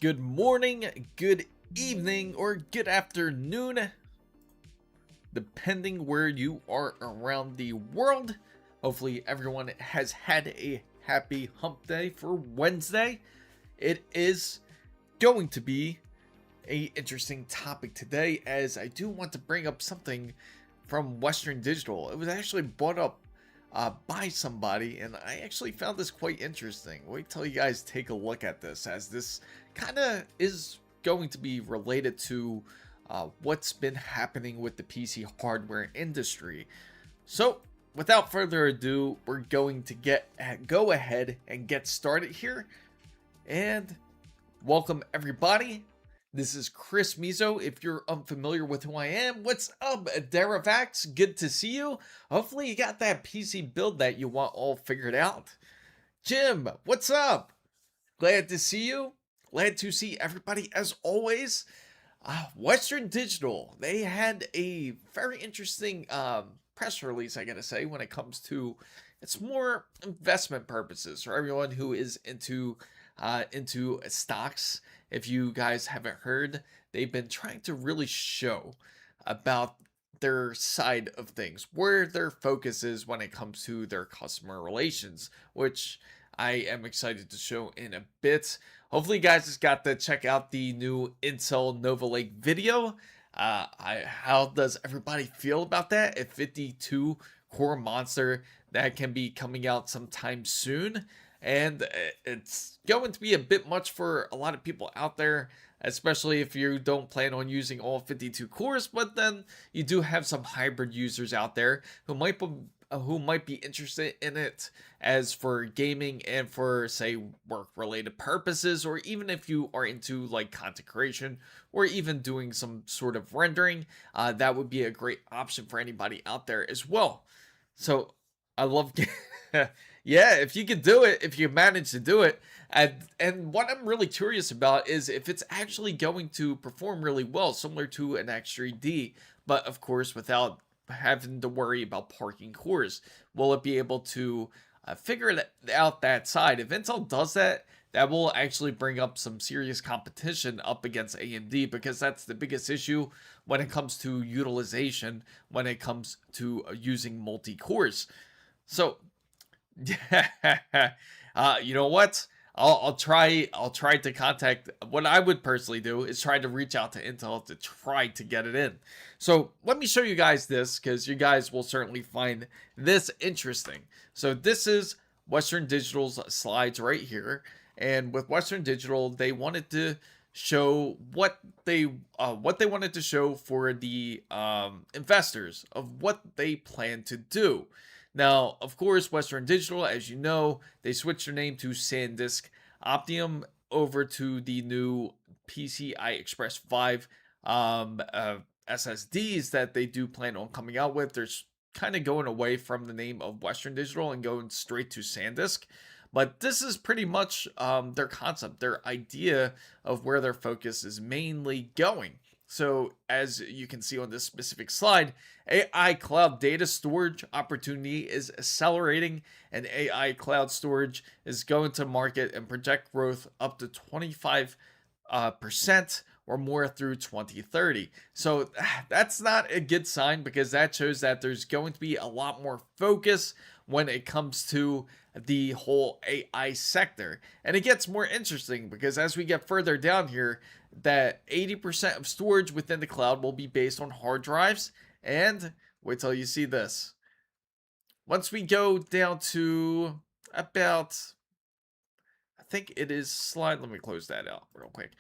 Good morning, good evening, or good afternoon, depending where you are around the world. Hopefully everyone has had a happy hump day for Wednesday. It is going to be an interesting topic today, as I do want to bring up something from Western Digital. It was actually brought up by somebody, and I actually found this quite interesting. Wait till you guys take a look at this, as this kind of is going to be related to what's been happening with the PC hardware industry. So without further ado, we're going to go ahead and get started here. And welcome everybody. This is Chris Mizo. If you're unfamiliar with who I am, what's up, Deravax? Good to see you. Hopefully you got that PC build that you want all figured out. Jim, what's up? Glad to see you. Glad to see everybody as always. Western Digital, they had a very interesting press release, I gotta say, when it comes to, it's more investment purposes for everyone who is into stocks. If you guys haven't heard, they've been trying to really show about their side of things, where their focus is when it comes to their customer relations, which I am excited to show in a bit. Hopefully you guys just got to check out the new Intel Nova Lake video. How does everybody feel about that? A 52 core monster that can be coming out sometime soon. And it's going to be a bit much for a lot of people out there, especially if you don't plan on using all 52 cores, but then you do have some hybrid users out there who might be interested in it, as for gaming and for, say, work related purposes, or even if you are into like content creation or even doing some sort of rendering, that would be a great option for anybody out there as well. So I love yeah, if you could do it, if you manage to do it. And what I'm really curious about is if it's actually going to perform really well, similar to an X3D, but of course without having to worry about parking cores. Will it be able to figure it out that side? If Intel does that, that will actually bring up some serious competition up against AMD, because that's the biggest issue when it comes to utilization, when it comes to using multi-cores. So you know what? I'll try to contact. What I would personally do is try to reach out to Intel to try to get it in. So let me show you guys this, because you guys will certainly find this interesting. So this is Western Digital's slides right here, and with Western Digital, they wanted to show what they wanted to show for the investors of what they plan to do. Now, of course, Western Digital, as you know, they switched their name to SanDisk Optium over to the new PCI Express 5 SSDs that they do plan on coming out with. They're kind of going away from the name of Western Digital and going straight to SanDisk. But this is pretty much their concept, their idea of where their focus is mainly going. So as you can see on this specific slide, AI cloud data storage opportunity is accelerating, and AI cloud storage is going to market and project growth up to 25 percent or more through 2030. So that's not a good sign, because that shows that there's going to be a lot more focus when it comes to the whole AI sector. And it gets more interesting because as we get further down here, that 80% of storage within the cloud will be based on hard drives. And wait till you see this. Once we go down to about, I think it is slide, let me close that out real quick.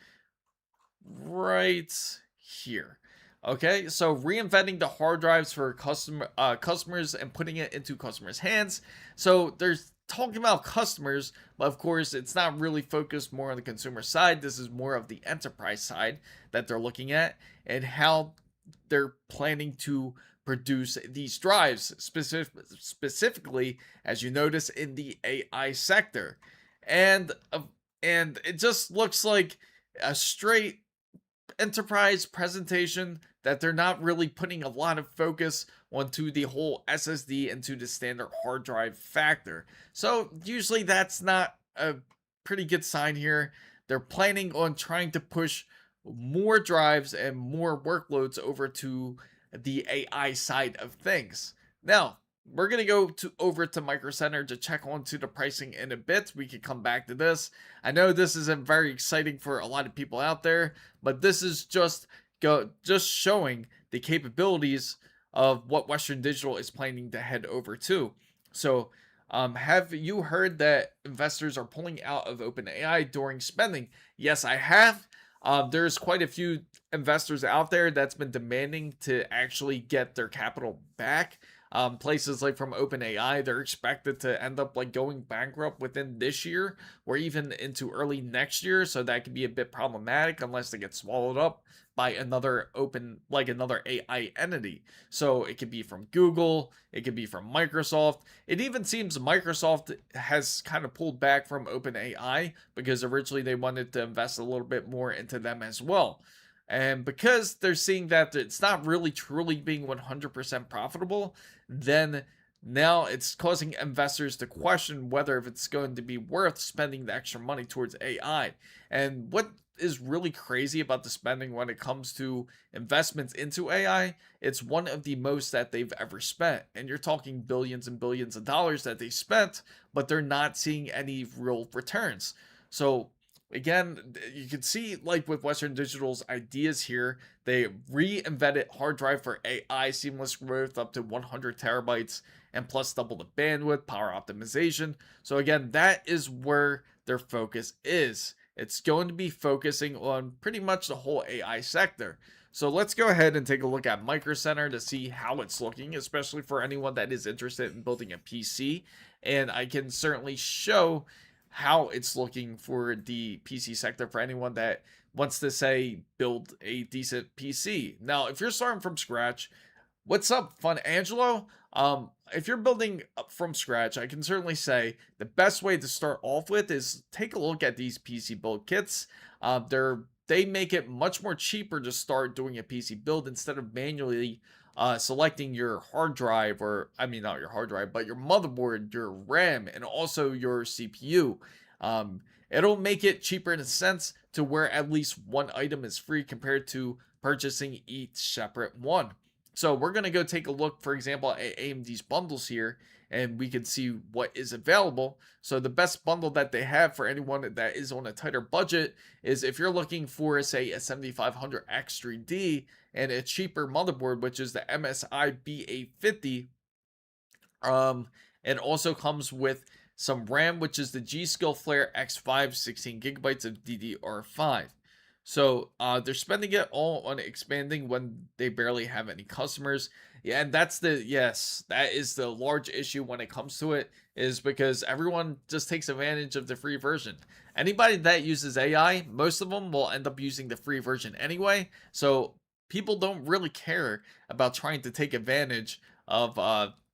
Right here. Okay, so reinventing the hard drives for customers and putting it into customers' hands. So there's talking about customers, but of course it's not really focused more on the consumer side. This is more of the enterprise side that they're looking at, and how they're planning to produce these drives specifically, as you notice, in the AI sector. And and it just looks like a straight enterprise presentation, that they're not really putting a lot of focus onto the whole SSD and to the standard hard drive factor. So usually that's not a pretty good sign here. They're planning on trying to push more drives and more workloads over to the AI side of things. Now, we're going to go over to Micro Center to check onto the pricing in a bit. We can come back to this. I know this isn't very exciting for a lot of people out there, but this is just showing the capabilities of what Western Digital is planning to head over to. So, have you heard that investors are pulling out of OpenAI during spending? Yes, I have. There's quite a few investors out there that's been demanding to actually get their capital back. Places like from OpenAI, they're expected to end up like going bankrupt within this year or even into early next year. So that could be a bit problematic unless they get swallowed up by another another AI entity. So it could be from Google, it could be from Microsoft. It even seems Microsoft has kind of pulled back from OpenAI because originally they wanted to invest a little bit more into them as well. And because they're seeing that it's not really truly being 100% profitable, then now it's causing investors to question whether if it's going to be worth spending the extra money towards AI. And what is really crazy about the spending when it comes to investments into AI, it's one of the most that they've ever spent. And you're talking billions and billions of dollars that they spent, but they're not seeing any real returns. So again, you can see like with Western Digital's ideas here, they reinvented hard drive for AI seamless growth up to 100 terabytes and plus double the bandwidth, power optimization. So again, that is where their focus is. It's going to be focusing on pretty much the whole AI sector. So let's go ahead and take a look at Micro Center to see how it's looking, especially for anyone that is interested in building a PC. And I can certainly show how it's looking for the PC sector for anyone that wants to say build a decent PC. Now, if you're starting from scratch, what's up, Fun Angelo? If you're building up from scratch, I can certainly say the best way to start off with is take a look at these PC build kits. They make it much more cheaper to start doing a PC build instead of manually selecting your hard drive, or I mean not your hard drive, but your motherboard, your RAM, and also your CPU. It'll make it cheaper in a sense to where at least one item is free compared to purchasing each separate one. So we're going to go take a look, for example, at AMD's bundles here, and we can see what is available. So the best bundle that they have for anyone that is on a tighter budget is if you're looking for, say, a 7500 X3D and a cheaper motherboard, which is the MSI B850. It also comes with some RAM, which is the G-Skill Flare X5, 16 gigabytes of DDR5. So they're spending it all on expanding when they barely have any customers. Yeah, and that is the large issue when it comes to it, is because everyone just takes advantage of the free version. Anybody that uses AI, most of them will end up using the free version anyway. So people don't really care about trying to take advantage of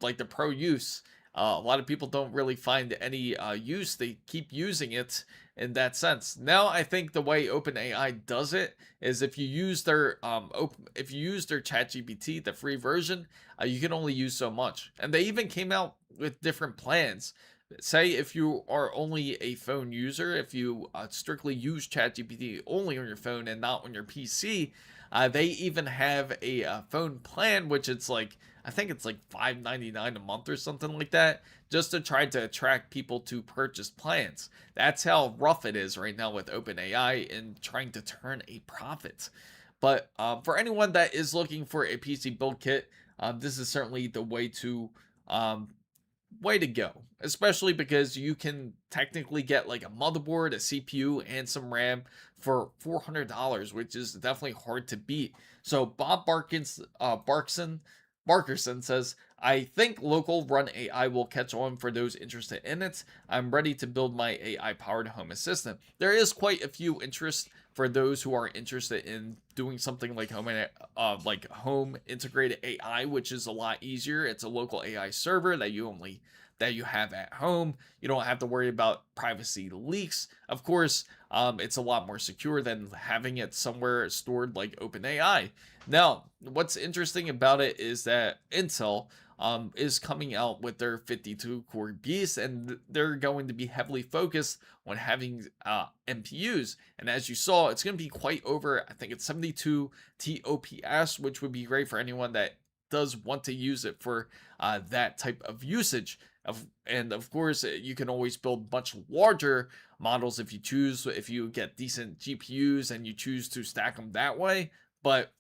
like the pro use. A lot of people don't really find any use. They keep using it, in that sense. Now I think the way OpenAI does it is if you use their if you use their ChatGPT, the free version, you can only use so much. And they even came out with different plans. Say if you are only a phone user, if you strictly use ChatGPT only on your phone and not on your PC, they even have a phone plan, which it's like I think it's like $5.99 a month or something like that, just to try to attract people to purchase plans. That's how rough it is right now with OpenAI in trying to turn a profit. But for anyone that is looking for a PC build kit, this is certainly the um, way to go, especially because you can technically get like a motherboard, a CPU, and some RAM for $400, which is definitely hard to beat. So Bob Barkerson says, I think local run AI will catch on for those interested in it. I'm ready to build my AI powered home assistant. There is quite a few interests for those who are interested in doing something like home integrated AI, which is a lot easier. It's a local AI server that you have at home. You don't have to worry about privacy leaks. Of course, it's a lot more secure than having it somewhere stored like OpenAI. Now, what's interesting about it is that Intel is coming out with their 52 core beast, and they're going to be heavily focused on having MPUs. And as you saw, it's going to be quite over, I think it's 72 TOPS, which would be great for anyone that does want to use it for that type of usage. And of course, you can always build much larger models if you choose, if you get decent GPUs and you choose to stack them that way. But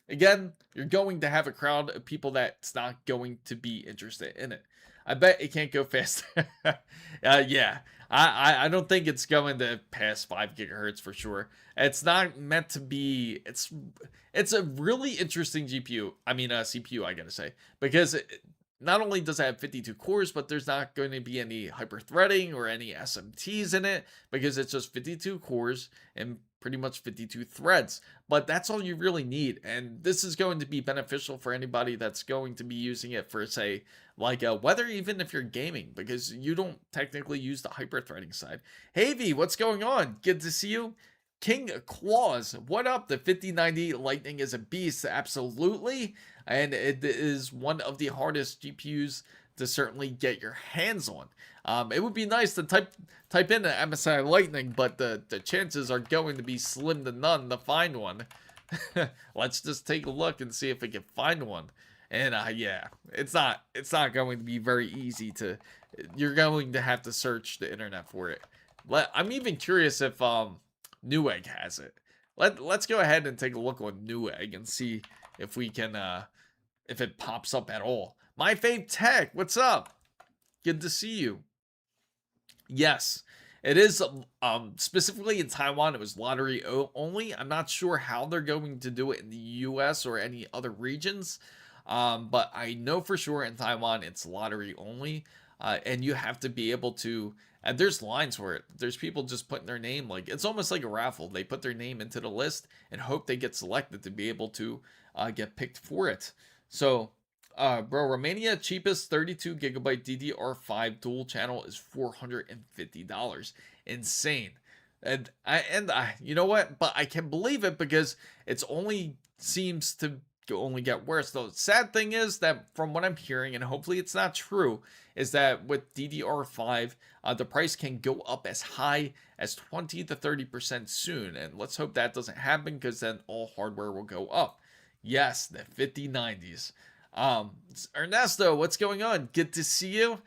again, you're going to have a crowd of people that's not going to be interested in it. I bet it can't go faster. Yeah, I don't think it's going to pass 5 gigahertz for sure. It's not meant to be. It's a really interesting GPU. I mean, CPU, I gotta say, because not only does it have 52 cores, but there's not going to be any hyper-threading or any SMTs in it because it's just 52 cores and pretty much 52 threads. But that's all you really need. And this is going to be beneficial for anybody that's going to be using it for, say, like whether even if you're gaming, because you don't technically use the hyper-threading side. Hey V, what's going on? Good to see you. King Claus, what up? The 5090 Lightning is a beast, absolutely. And it is one of the hardest GPUs to certainly get your hands on. It would be nice to type in an MSI Lightning, but the chances are going to be slim to none to find one. Let's just take a look and see if we can find one. And yeah, it's not going to be very easy to. You're going to have to search the internet for it. I'm even curious if Newegg has it. Let's go ahead and take a look on Newegg and see if we can if it pops up at all. My fave tech, what's up? Good to see you. Yes, it is specifically in Taiwan. It was lottery only. I'm not sure how they're going to do it in the US or any other regions, but I know for sure in Taiwan it's lottery only, and you have to be able to. And there's lines for it. There's people just putting their name, like it's almost like a raffle. They put their name into the list and hope they get selected to be able to get picked for it. So, bro, Romania cheapest 32 gigabyte DDR5 dual channel is $450. Insane. And I, you know what? But I can believe it because it's only seems to only get worse. The sad thing is that from what I'm hearing, and hopefully it's not true, is that with DDR5, the price can go up as high as 20 to 30% soon. And let's hope that doesn't happen because then all hardware will go up. Yes, the 5090s. Ernesto, what's going on? Good to see you.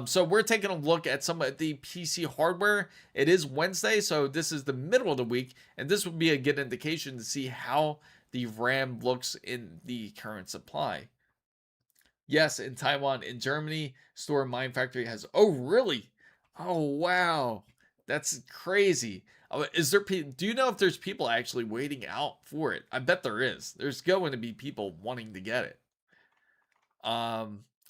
So we're taking a look at some of the PC hardware. It is Wednesday, so this is the middle of the week, and this would be a good indication to see how the RAM looks in the current supply. Yes, in Taiwan, in Germany, Store Mine Factory has. Oh, really? Oh, wow, that's crazy. Is there? Do you know if there's people actually waiting out for it? I bet there is. There's going to be people wanting to get it.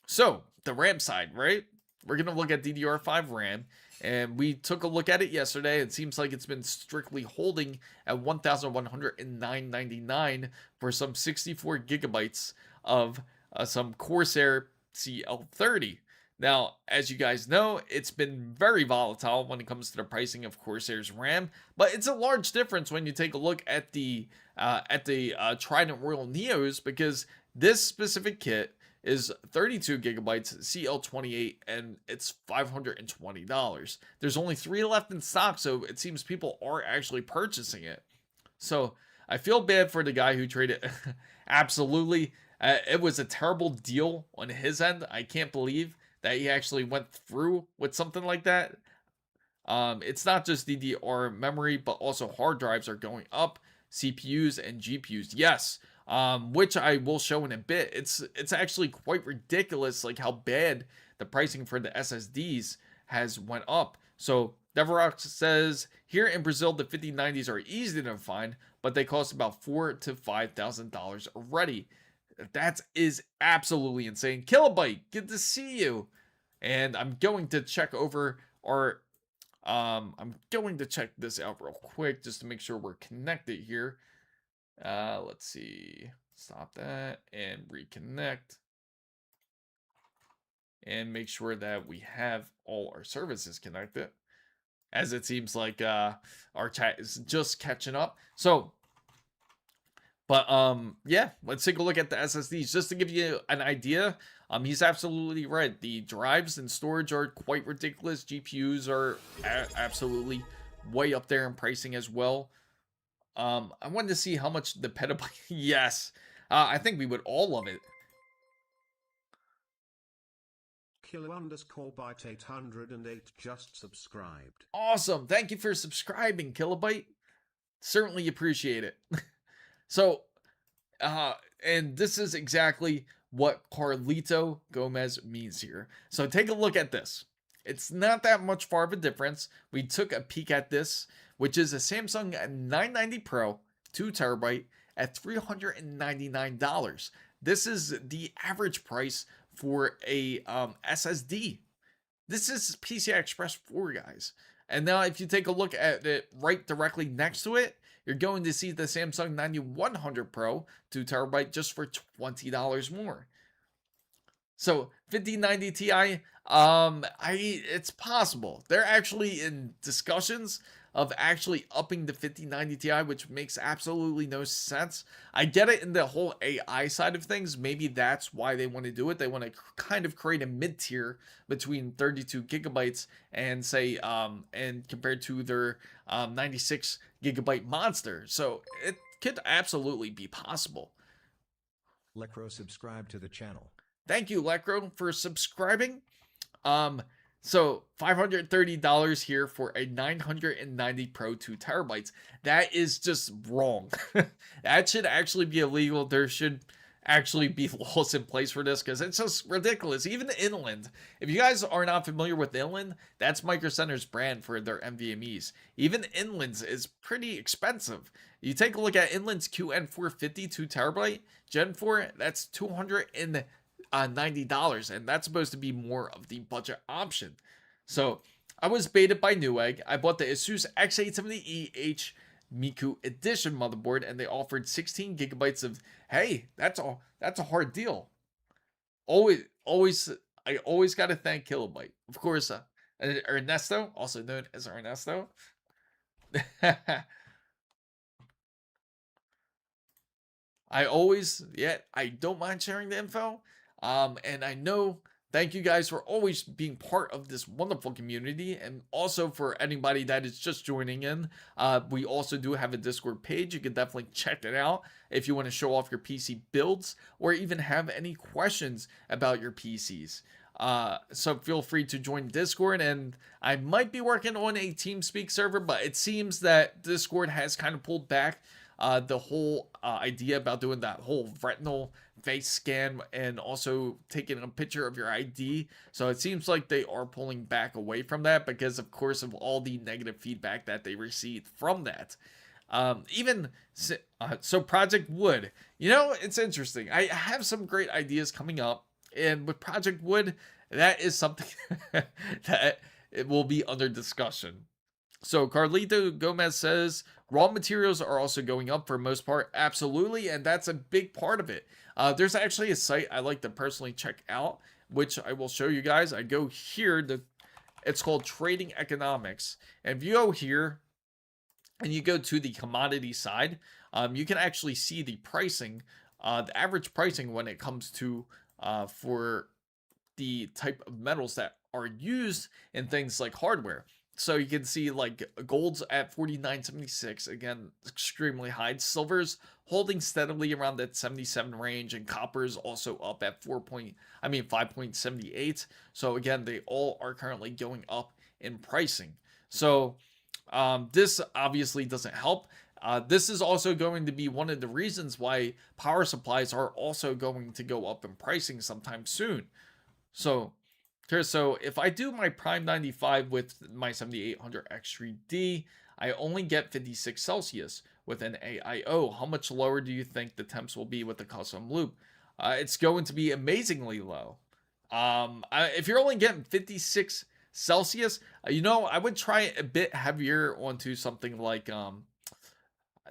So the RAM side, right? We're gonna look at DDR5 RAM, and we took a look at it yesterday. It seems like it's been strictly holding at 1,109.99 for some 64 gigabytes of some Corsair CL30. Now, as you guys know, it's been very volatile when it comes to the pricing of Corsair's RAM, but it's a large difference when you take a look at the Trident Royal Neos, because this specific kit is 32 gigabytes CL28 and it's $520. There's only 3 left in stock, so it seems people are actually purchasing it. So I feel bad for the guy who traded. Absolutely. It was a terrible deal on his end. I can't believe that he actually went through with something like that. It's not just DDR memory, but also hard drives are going up, CPUs and GPUs. Yes, which I will show in a bit. It's actually quite ridiculous, like how bad the pricing for the SSDs has went up. So Deverox says here in Brazil the 5090s are easy to find, but they cost about $4,000 to $5,000 already. That is absolutely insane. Kilobyte, good to see you. And I'm going to check over our I'm going to check this out real quick just to make sure we're connected here. Let's see. Stop that and reconnect. And make sure that we have all our services connected, as it seems like our chat is just catching up. So, but yeah, let's take a look at the SSDs just to give you an idea. He's absolutely right. The drives and storage are quite ridiculous. GPUs are absolutely way up there in pricing as well. I wanted to see how much the petabyte. Yes, I think we would all love it. Kilo_byte 808 just subscribed. Awesome. Thank you for subscribing, Kilobyte. Certainly appreciate it. So, and this is exactly what Carlito Gomez means here. So take a look at this. It's not that much far of a difference. We took a peek at this, which is a Samsung 990 Pro 2 terabyte at $399. This is the average price for a SSD. This is PCI Express 4, guys. And now if you take a look at it right directly next to it, you're going to see the Samsung 9100 Pro 2 terabyte just for $20 more. So 5090 Ti, it's possible. They're actually in discussions of actually upping the 5090 Ti, which makes absolutely no sense. I get it in the whole AI side of things. Maybe that's why they want to do it. They want to kind of create a mid-tier between 32 gigabytes and say, and compared to their 96 gigabyte monster. So it could absolutely be possible. Lecro subscribe to the channel. Thank you, Lecro, for subscribing. So $530 here for a 990 Pro 2 terabytes. That is just wrong. That should actually be illegal. There should actually be laws in place for this because it's just ridiculous. Even Inland, if you guys are not familiar with Inland, that's Micro Center's brand for their NVMEs. Even Inland's is pretty expensive. You take a look at Inland's QN450 2 terabyte Gen 4, that's $290, and that's supposed to be more of the budget option. So I was baited by Newegg. I bought the Asus X870EH Miku Edition motherboard, and they offered 16 gigabytes of. Hey, that's a hard deal. I always got to thank Kilobyte, of course. Ernesto, also known as Ernesto. I don't mind sharing the info. And I know, thank you guys for always being part of this wonderful community, and also for anybody that is just joining in. We also do have a Discord page. You can definitely check it out if you want to show off your PC builds or even have any questions about your PCs. So feel free to join Discord, and I might be working on a TeamSpeak server, but it seems that Discord has kind of pulled back the whole idea about doing that whole retinal face scan and also taking a picture of your ID. So it seems like they are pulling back away from that because, of course, of all the negative feedback that they received from that. So Project Wood, it's interesting. I have some great ideas coming up, and with Project Wood, that is something that it will be under discussion. So Carlito Gomez says raw materials are also going up for most part. Absolutely, and that's a big part of it. There's actually a site I like to personally check out, which I will show you guys. I go here. It's called Trading Economics, and if you go here and you go to the commodity side, you can actually see the pricing, the average pricing when it comes to for the type of metals that are used in things like hardware. So you can see like gold's at 49.76, again, extremely high. Silver's holding steadily around that 77 range, and copper's also up at 5.78. So again, they all are currently going up in pricing. So this obviously doesn't help. This is also going to be one of the reasons why power supplies are also going to go up in pricing sometime soon. So if I do my Prime 95 with my 7800 X3D, I only get 56 Celsius with an AIO. How much lower do you think the temps will be with the custom loop? It's going to be amazingly low. If you're only getting 56 Celsius, I would try a bit heavier onto something like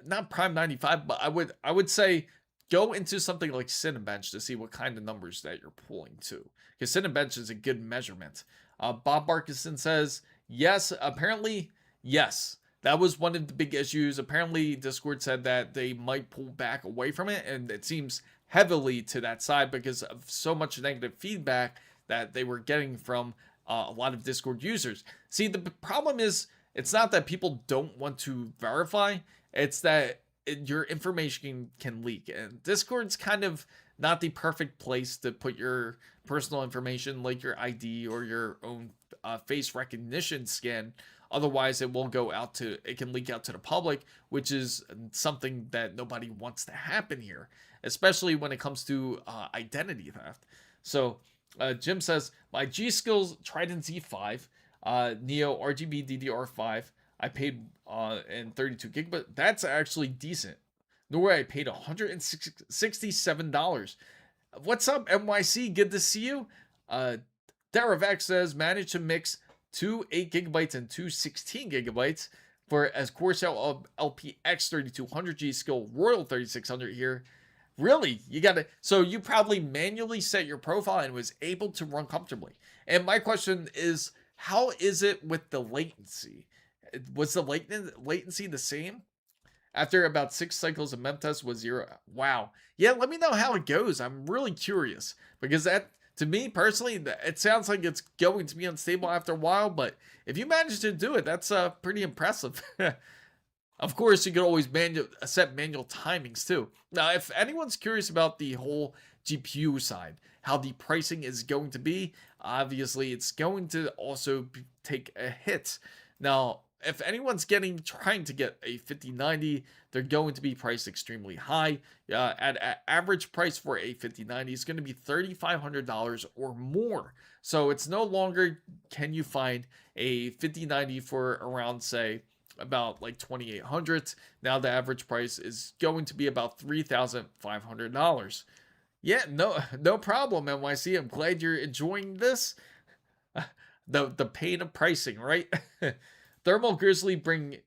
not Prime 95, but I would say go into something like Cinebench to see what kind of numbers that you're pulling to, because Cinebench is a good measurement. Bob Barkison says yes. Apparently, yes. That was one of the big issues. Apparently, Discord said that they might pull back away from it, and it seems heavily to that side because of so much negative feedback that they were getting from a lot of Discord users. See, the problem is it's not that people don't want to verify, it's that your information can leak, and Discord's kind of not the perfect place to put your personal information like your ID or your own face recognition scan. Otherwise, it can leak out to the public, which is something that nobody wants to happen here, especially when it comes to identity theft. So Jim says, my G-Skills Trident Z5, Neo RGB DDR5, I paid in 32 gig, but that's actually decent. Norway, I paid $167. What's up, NYC? Good to see you. Deravac says, managed to mix two 8 gigabytes and two 16 gigabytes for as Corsair LPX 3200 G Skill Royal 3600 here. Really? So you probably manually set your profile and was able to run comfortably. And my question is, how is it with the latency? Was the latency the same? After about 6 cycles of mem test was 0. Wow. Yeah, let me know how it goes. I'm really curious, because that, to me personally, it sounds like it's going to be unstable after a while, but if you manage to do it, that's pretty impressive. Of course, you could always set manual timings too. Now, if anyone's curious about the whole GPU side, how the pricing is going to be, obviously it's going to also take a hit. Now, if anyone's trying to get a 5090, they're going to be priced extremely high. At average price for a 5090 is going to be $3,500 or more. So it's no longer can you find a 5090 for around, say, about like 2,800. Now the average price is going to be about $3,500. Yeah, no problem, NYC. I'm glad you're enjoying this. The pain of pricing, right? Thermal Grizzly bring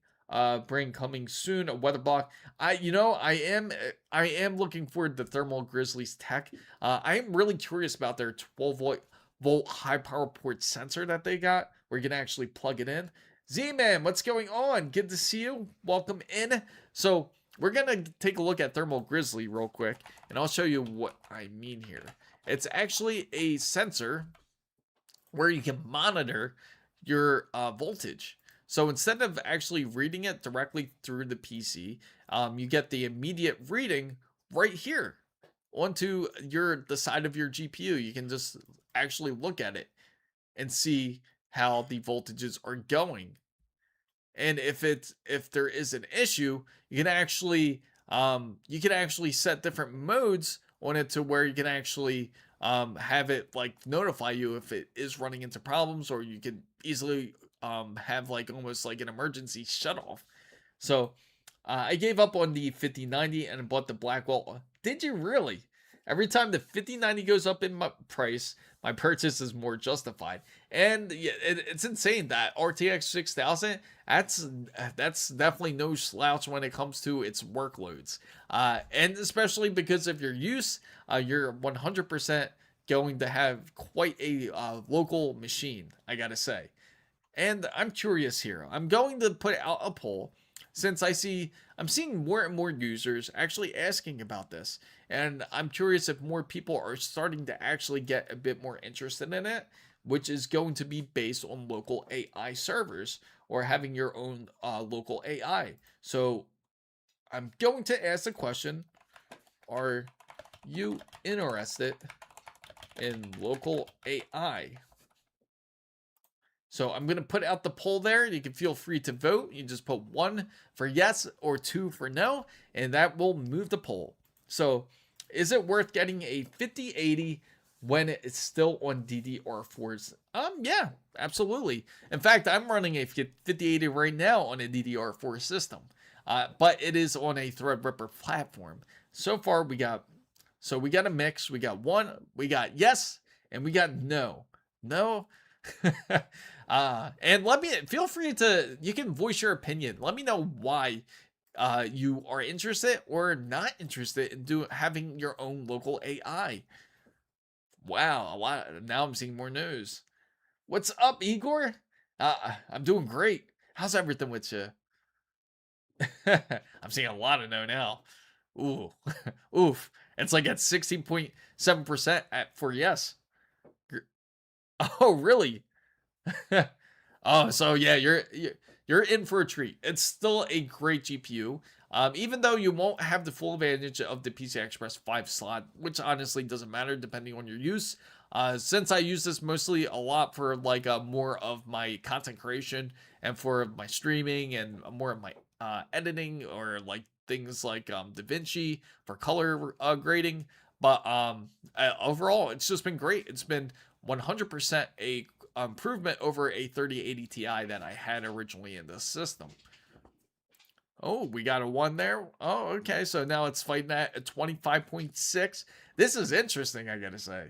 coming soon. A weather block. I am looking forward to Thermal Grizzly's tech. I am really curious about their 12-volt high power port sensor that they got, where you can actually plug it in. Z-Man, what's going on? Good to see you. Welcome in. So we're gonna take a look at Thermal Grizzly real quick, and I'll show you what I mean here. It's actually a sensor where you can monitor your voltage. So instead of actually reading it directly through the PC, you get the immediate reading right here onto the side of your GPU. You can just actually look at it and see how the voltages are going. And if there is an issue, you can actually set different modes on it to where you can actually have it like notify you if it is running into problems, or you can easily have like almost like an emergency shut off. So I gave up on the 5090 and bought the Blackwell. Did you really? Every time the 5090 goes up in my price, my purchase is more justified. And yeah, it's insane that RTX 6000, that's definitely no slouch when it comes to its workloads. And especially because of your use, you're 100% going to have quite a local machine, I gotta say. And I'm curious here. I'm going to put out a poll since I'm seeing more and more users actually asking about this. And I'm curious if more people are starting to actually get a bit more interested in it, which is going to be based on local AI servers or having your own local AI. So I'm going to ask the question, are you interested in local AI? So I'm going to put out the poll there. You can feel free to vote. You just put 1 for yes or 2 for no, and that will move the poll. So is it worth getting a 5080 when it's still on DDR4s? Yeah, absolutely. In fact, I'm running a 5080 right now on a DDR4 system, but it is on a Threadripper platform. So far, we got a mix. We got we got yes, and we got no. No. And feel free to, you can voice your opinion. Let me know why you are interested or not interested in having your own local AI. Wow, a lot. Now I'm seeing more news. What's up, Igor? I'm doing great. How's everything with you? I'm seeing a lot of no now. Ooh, oof. It's like at 16.7% for yes. Oh, really? Oh, so yeah, you're in for a treat. It's still a great GPU. Even though you won't have the full advantage of the PCI Express 5 slot, which honestly doesn't matter depending on your use. Since I use this mostly a lot for like more of my content creation and for my streaming and more of my editing or like things like DaVinci for color grading. But overall, it's just been great. It's been 100% a improvement over a 3080 Ti that I had originally in this system. Oh, we got a 1 there. Oh, okay. So now it's fighting at a 25.6. This is interesting, I gotta say.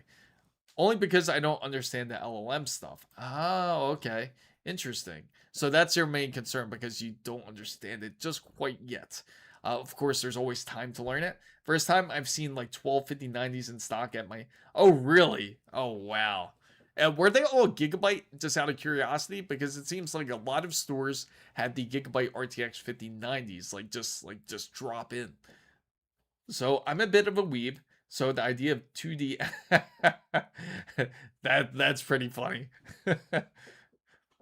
Only because I don't understand the LLM stuff. Oh, okay. Interesting. So that's your main concern because you don't understand it just quite yet. Of course, there's always time to learn it. First time I've seen like 12 5090s in stock at my... Oh, really? Oh, wow. Were they all Gigabyte, just out of curiosity? Because it seems like a lot of stores had the Gigabyte RTX 5090s, just drop in. So I'm a bit of a weeb. So the idea of 2D, that's pretty funny.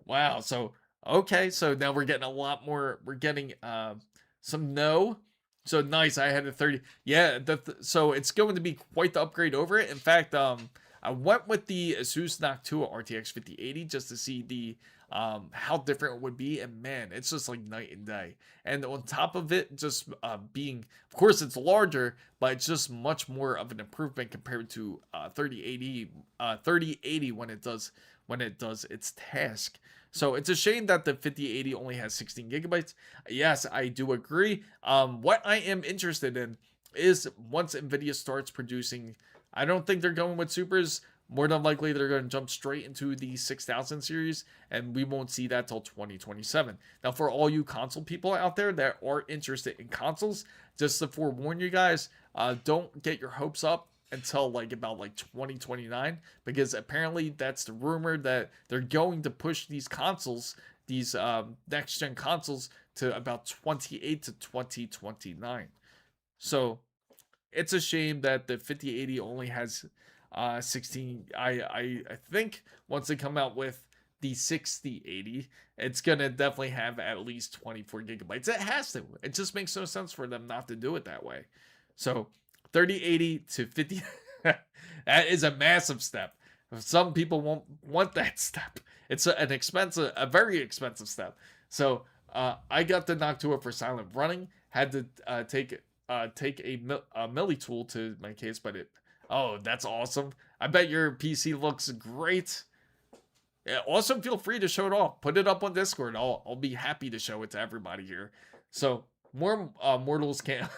Wow. So okay. So now we're getting a lot more. We're getting some no. So nice. I had a 30. Yeah. So it's going to be quite the upgrade over it. In fact, I went with the Asus Noctua RTX 5080 just to see the how different it would be, and man, it's just like night and day. And on top of it, just being, of course, it's larger, but it's just much more of an improvement compared to 3080 when it does its task. So it's a shame that the 5080 only has 16 gigabytes. Yes, I do agree. What I am interested in is once Nvidia starts producing, I don't think they're going with supers. More than likely, they're going to jump straight into the 6000 series, and we won't see that till 2027. Now, for all you console people out there that are interested in consoles, just to forewarn you guys, don't get your hopes up until about 2029, because apparently that's the rumor that they're going to push these consoles, these next gen consoles, to about 28 to 2029. So it's a shame that the 5080 only has 16. I think once they come out with the 6080, it's gonna definitely have at least 24 gigabytes. It has to. It just makes no sense for them not to do it that way. So 3080 to 50, that is a massive step. Some people won't want that step. It's a very expensive step. So I got the Noctua for silent running. Had to take a milli tool to my case, but oh, that's awesome. I bet your PC looks great. Yeah, also feel free to show it off. Put it up on Discord. I'll be happy to show it to everybody here. So more mortals can't.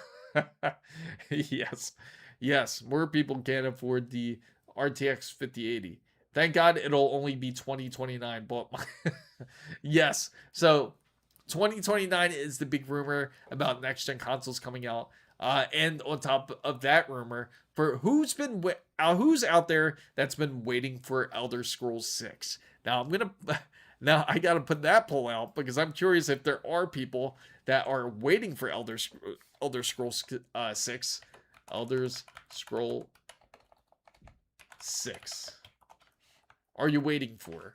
Yes, Yes, more people can't afford the RTX 5080. Thank God it'll only be 2029, but yes. So 2029 is the big rumor about next gen consoles coming out. And on top of that rumor, for who's out there that's been waiting for Elder Scrolls 6. Now I'm gonna now I gotta put that poll out because I'm curious if there are people that are waiting for Elder Scrolls 6. Elder's Scroll 6. Are you waiting for?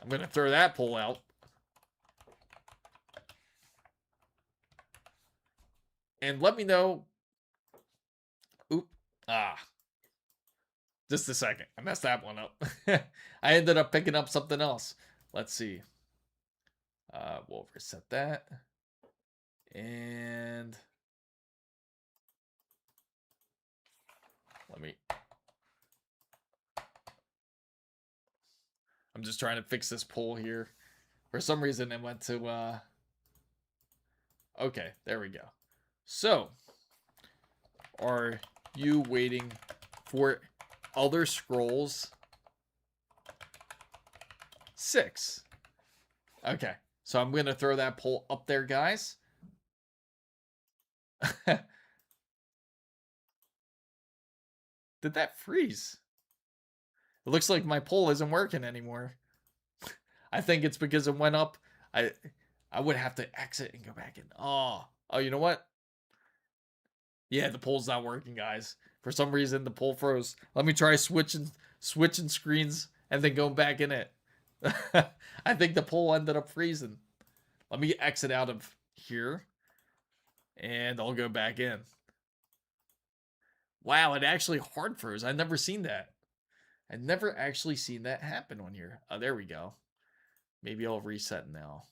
I'm gonna throw that poll out. And let me know. Oop. Just a second. I messed that one up. I ended up picking up something else. Let's see. We'll reset that. And let me. I'm just trying to fix this poll here. For some reason, it went to. Okay, there we go. So, are you waiting for Elder Scrolls 6? Okay, so I'm going to throw that poll up there, guys. Did that freeze? It looks like my poll isn't working anymore. I think it's because it went up. I would have to exit and go back in. Oh, you know what? Yeah, the poll's not working, guys. For some reason, the poll froze. Let me try switching screens and then going back in it. I think the poll ended up freezing. Let me exit out of here. And I'll go back in. Wow, it actually hard froze. I've never seen that. I've never actually seen that happen on here. Oh, there we go. Maybe I'll reset now.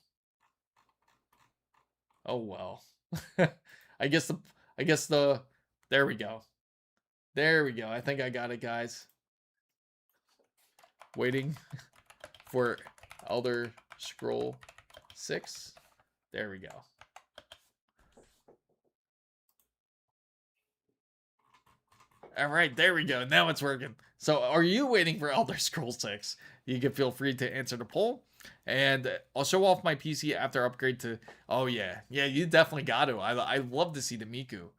Oh well. I guess the there we go. There we go. I think I got it, guys. Waiting for Elder Scroll 6. There we go. All right, there we go. Now it's working. So, are you waiting for Elder Scrolls 6? You can feel free to answer the poll. And I'll show off my PC after upgrade to... Oh, yeah. Yeah, you definitely got to. I love to see the Miku.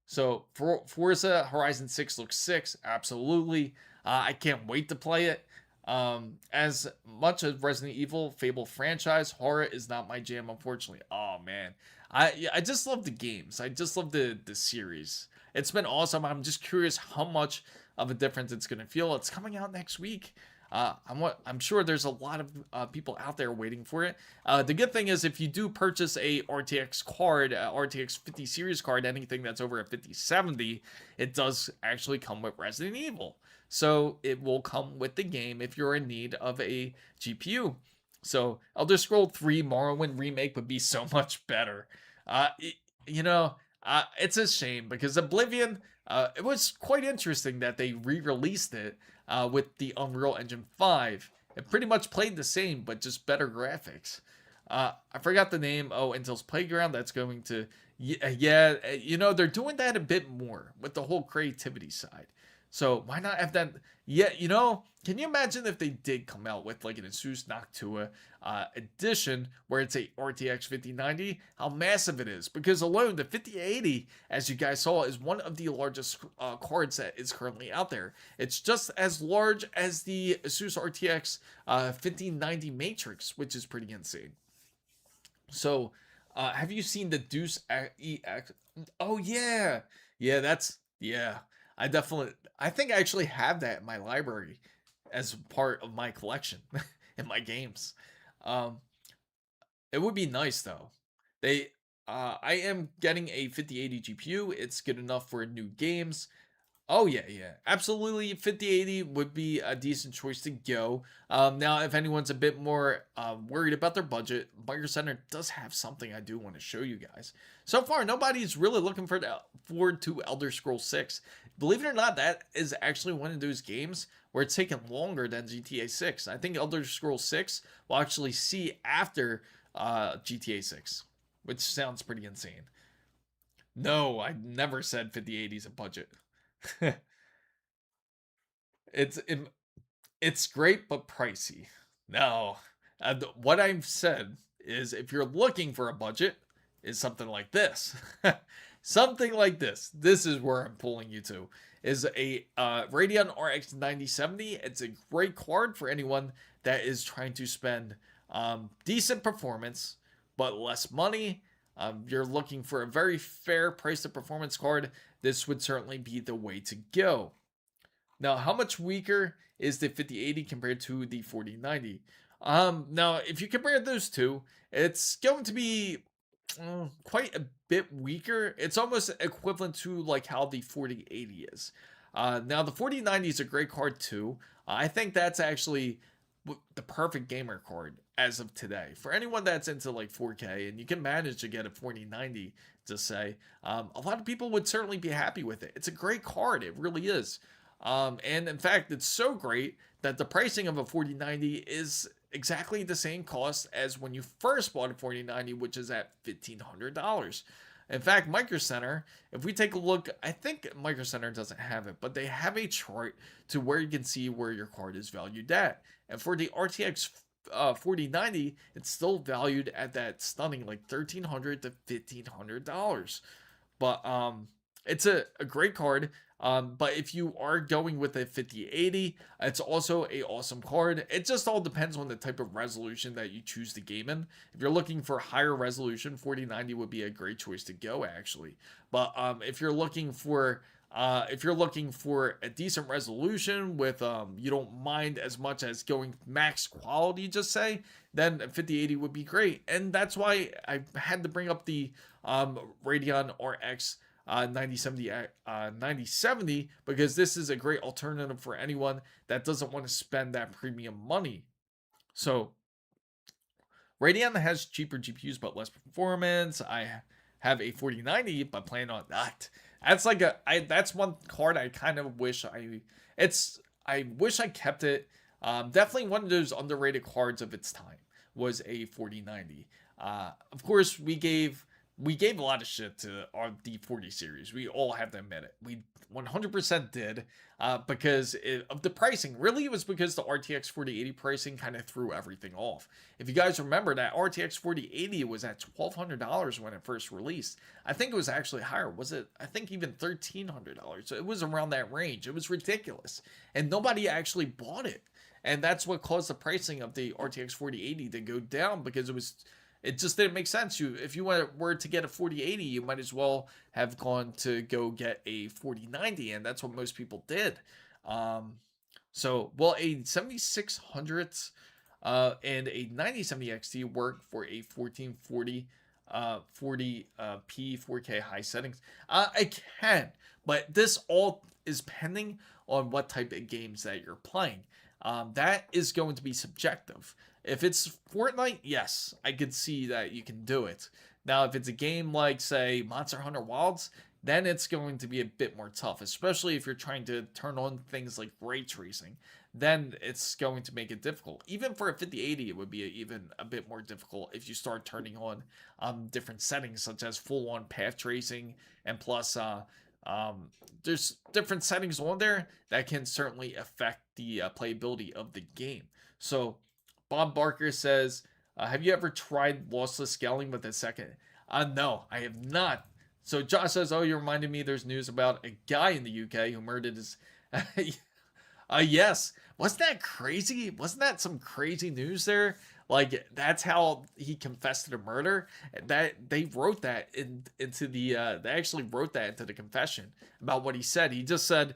So, Forza Horizon 6 looks sick. Absolutely. I can't wait to play it. As much as Resident Evil, Fable franchise, horror is not my jam, unfortunately. Oh, man. I just love the games. I just love the series. It's been awesome. I'm just curious how much of a difference it's going to feel. It's coming out next week. I'm sure there's a lot of people out there waiting for it. The good thing is if you do purchase a RTX card, RTX 50 series card, anything that's over a 5070, it does actually come with Resident Evil. So it will come with the game if you're in need of a GPU. So Elder Scrolls 3 Morrowind remake would be so much better. It's a shame because Oblivion, it was quite interesting that they re-released it with the Unreal Engine 5. It pretty much played the same, but just better graphics. I forgot the name. Oh, Intel's Playground. That's going to... Yeah, they're doing that a bit more with the whole creativity side. So why not have that? Yeah, can you imagine if they did come out with like an Asus Noctua edition where it's a RTX 5090? How massive it is! Because alone the 5080, as you guys saw, is one of the largest cards that is currently out there. It's just as large as the Asus RTX 5090 Matrix, which is pretty insane. So, have you seen the Deuce EX? Oh yeah, yeah. I think I actually have that in my library as part of my collection in my games. Um, it would be nice though. I am getting a 5080 GPU. It's good enough for new games. Oh yeah, absolutely. 5080 would be a decent choice to go. Now, if anyone's a bit more worried about their budget, Micro Center does have something I do want to show you guys. So far, nobody's really looking forward to Elder Scrolls 6. Believe it or not, that is actually one of those games where it's taken longer than GTA 6. I think Elder Scrolls 6 will actually see after GTA 6, which sounds pretty insane. No, I never said 5080 is a budget. it's it, it's great but pricey. No, what I've said is if you're looking for a budget, is something like this. Something like this. This is where I'm pulling you to. Is a Radeon RX 9070. It's a great card for anyone that is trying to spend decent performance but less money. You're looking for a very fair price to performance card. This would certainly be the way to go. Now, how much weaker is the 5080 compared to the 4090? Now, if you compare those two, it's going to be quite a bit weaker. It's almost equivalent to like how the 4080 is. Now, the 4090 is a great card too. I think that's actually the perfect gamer card as of today. For anyone that's into like 4K and you can manage to get a 4090 to say, a lot of people would certainly be happy with it. It's a great card. It really is. And in fact, it's so great that the pricing of a 4090 is exactly the same cost as when you first bought a 4090, which is at $1,500. In fact, Micro Center, if we take a look, I think Micro Center doesn't have it, but they have a chart to where you can see where your card is valued at. And for the RTX 4090, it's still valued at that stunning like $1,300 to $1,500. But it's a great card. But if you are going with a 5080, it's also a awesome card. It just all depends on the type of resolution that you choose to game in. If you're looking for higher resolution, 4090 would be a great choice to go actually. But if you're looking for a decent resolution with you don't mind as much as going max quality, just say, then 5080 would be great. And that's why I had to bring up the Radeon RX 9070 because this is a great alternative for anyone that doesn't want to spend that premium money. So Radeon has cheaper GPUs but less performance. I have a 4090 but plan on that. That's one card I kind of wish I wish I kept it. Definitely one of those underrated cards of its time was a 4090. Of course, we gave a lot of shit to our D40 series. We all have to admit it. We 100% did because of the pricing. Really, it was because the RTX 4080 pricing kind of threw everything off. If you guys remember, that RTX 4080 was at $1,200 when it first released. I think it was actually higher. Was it? I think even $1,300. So it was around that range. It was ridiculous. And nobody actually bought it. And that's what caused the pricing of the RTX 4080 to go down because it just didn't make sense. If you were to get a 4080, you might as well have gone to go get a 4090, and that's what most people did. Well, a 7600 and a 9070 XT work for a 1440 40p 4K high settings. I can, but this all is pending on what type of games that you're playing. That is going to be subjective. If it's Fortnite, yes, I could see that you can do it. Now, if it's a game like, say, Monster Hunter Wilds, then it's going to be a bit more tough, especially if you're trying to turn on things like ray tracing. Then it's going to make it difficult. Even for a 5080, it would be even a bit more difficult if you start turning on different settings, such as full-on path tracing, and plus there's different settings on there that can certainly affect the playability of the game. So Bob Barker says, have you ever tried lossless scaling with a second? No, I have not. So Josh says, oh, you reminded me there's news about a guy in the UK who murdered his... yes. Wasn't that crazy? Wasn't that some crazy news there? Like, that's how he confessed to the murder. That they wrote that into the they actually wrote that into the confession about what he said. He just said,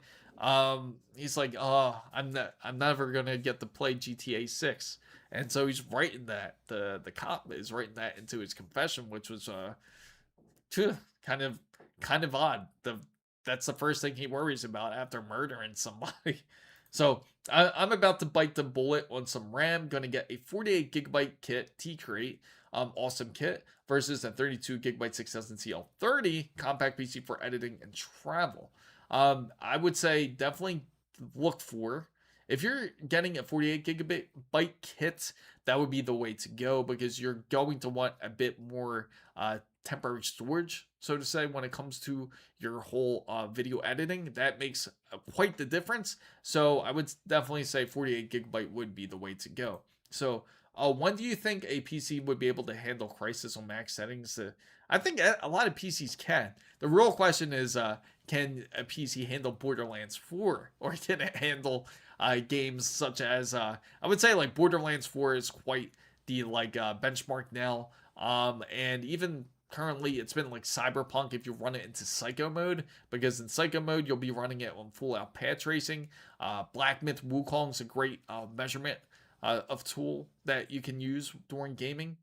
he's like, oh, I'm never gonna get to play GTA 6. And so he's writing that. The cop is writing that into his confession, which was kind of odd. That's the first thing he worries about after murdering somebody. So I'm about to bite the bullet on some RAM. Gonna get a 48 gigabyte kit T-Crate, awesome kit, versus a 32 gigabyte 6000 CL30 compact PC for editing and travel. I would say definitely look for, if you're getting a 48 gigabyte kit, that would be the way to go because you're going to want a bit more temporary storage, so to say, when it comes to your whole video editing. That makes quite the difference. So I would definitely say 48 gigabyte would be the way to go. So when do you think a PC would be able to handle Crisis on max settings? I think a lot of PCs can. The real question is, can a PC handle Borderlands 4, or can it handle games such as I would say like Borderlands 4 is quite the benchmark now, and even currently it's been like Cyberpunk if you run it into psycho mode, because in psycho mode you'll be running it on full out path tracing. Black Myth Wukong is a great measurement of tool that you can use during gaming.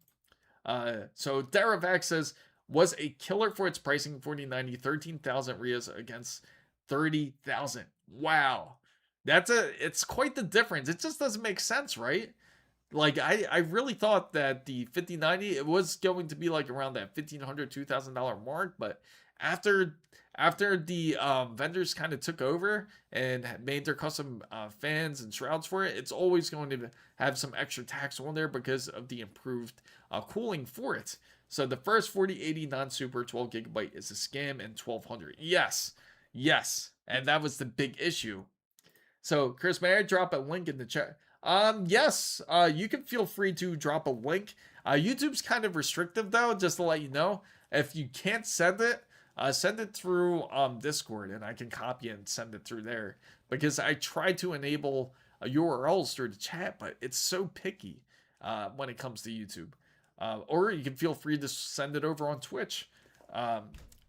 So Deravac says, was a killer for its pricing, 4090, 13,000 RIAs against 30,000. Wow. It's quite the difference. It just doesn't make sense, right? Like I really thought that the 5090 it was going to be like around that $1,500, $2,000 mark, but after the vendors kind of took over and made their custom fans and shrouds for it, it's always going to have some extra tax on there because of the improved cooling for it. So the first 4080 non-super 12 gigabyte is a scam, and 1200. Yes, and that was the big issue. So Chris, may I drop a link in the chat? Yes, you can feel free to drop a link. YouTube's kind of restrictive though, just to let you know. If you can't send it through Discord, and I can copy and send it through there, because I try to enable URLs through the chat, but it's so picky when it comes to YouTube. Or you can feel free to send it over on Twitch.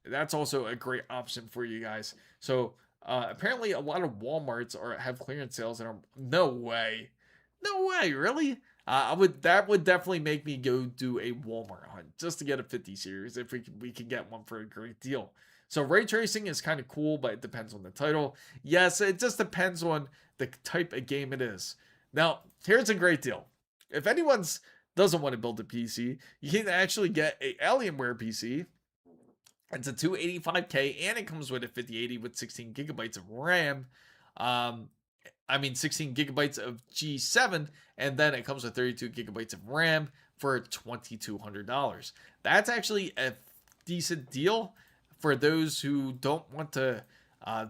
That's also a great option for you guys. So apparently a lot of Walmarts have clearance sales, and no way, really. That would definitely make me go do a Walmart hunt just to get a 50 series if we can get one for a great deal. So ray tracing is kind of cool, but it depends on the title. Yes, it just depends on the type of game it is. Now, here's a great deal. If anyone's doesn't want to build a PC, you can actually get a Alienware PC. It's a 285K, and it comes with a 5080 with 16 gigabytes of RAM. 16 gigabytes of G7, and then it comes with 32 gigabytes of RAM for $2,200. That's actually a decent deal for those who don't want to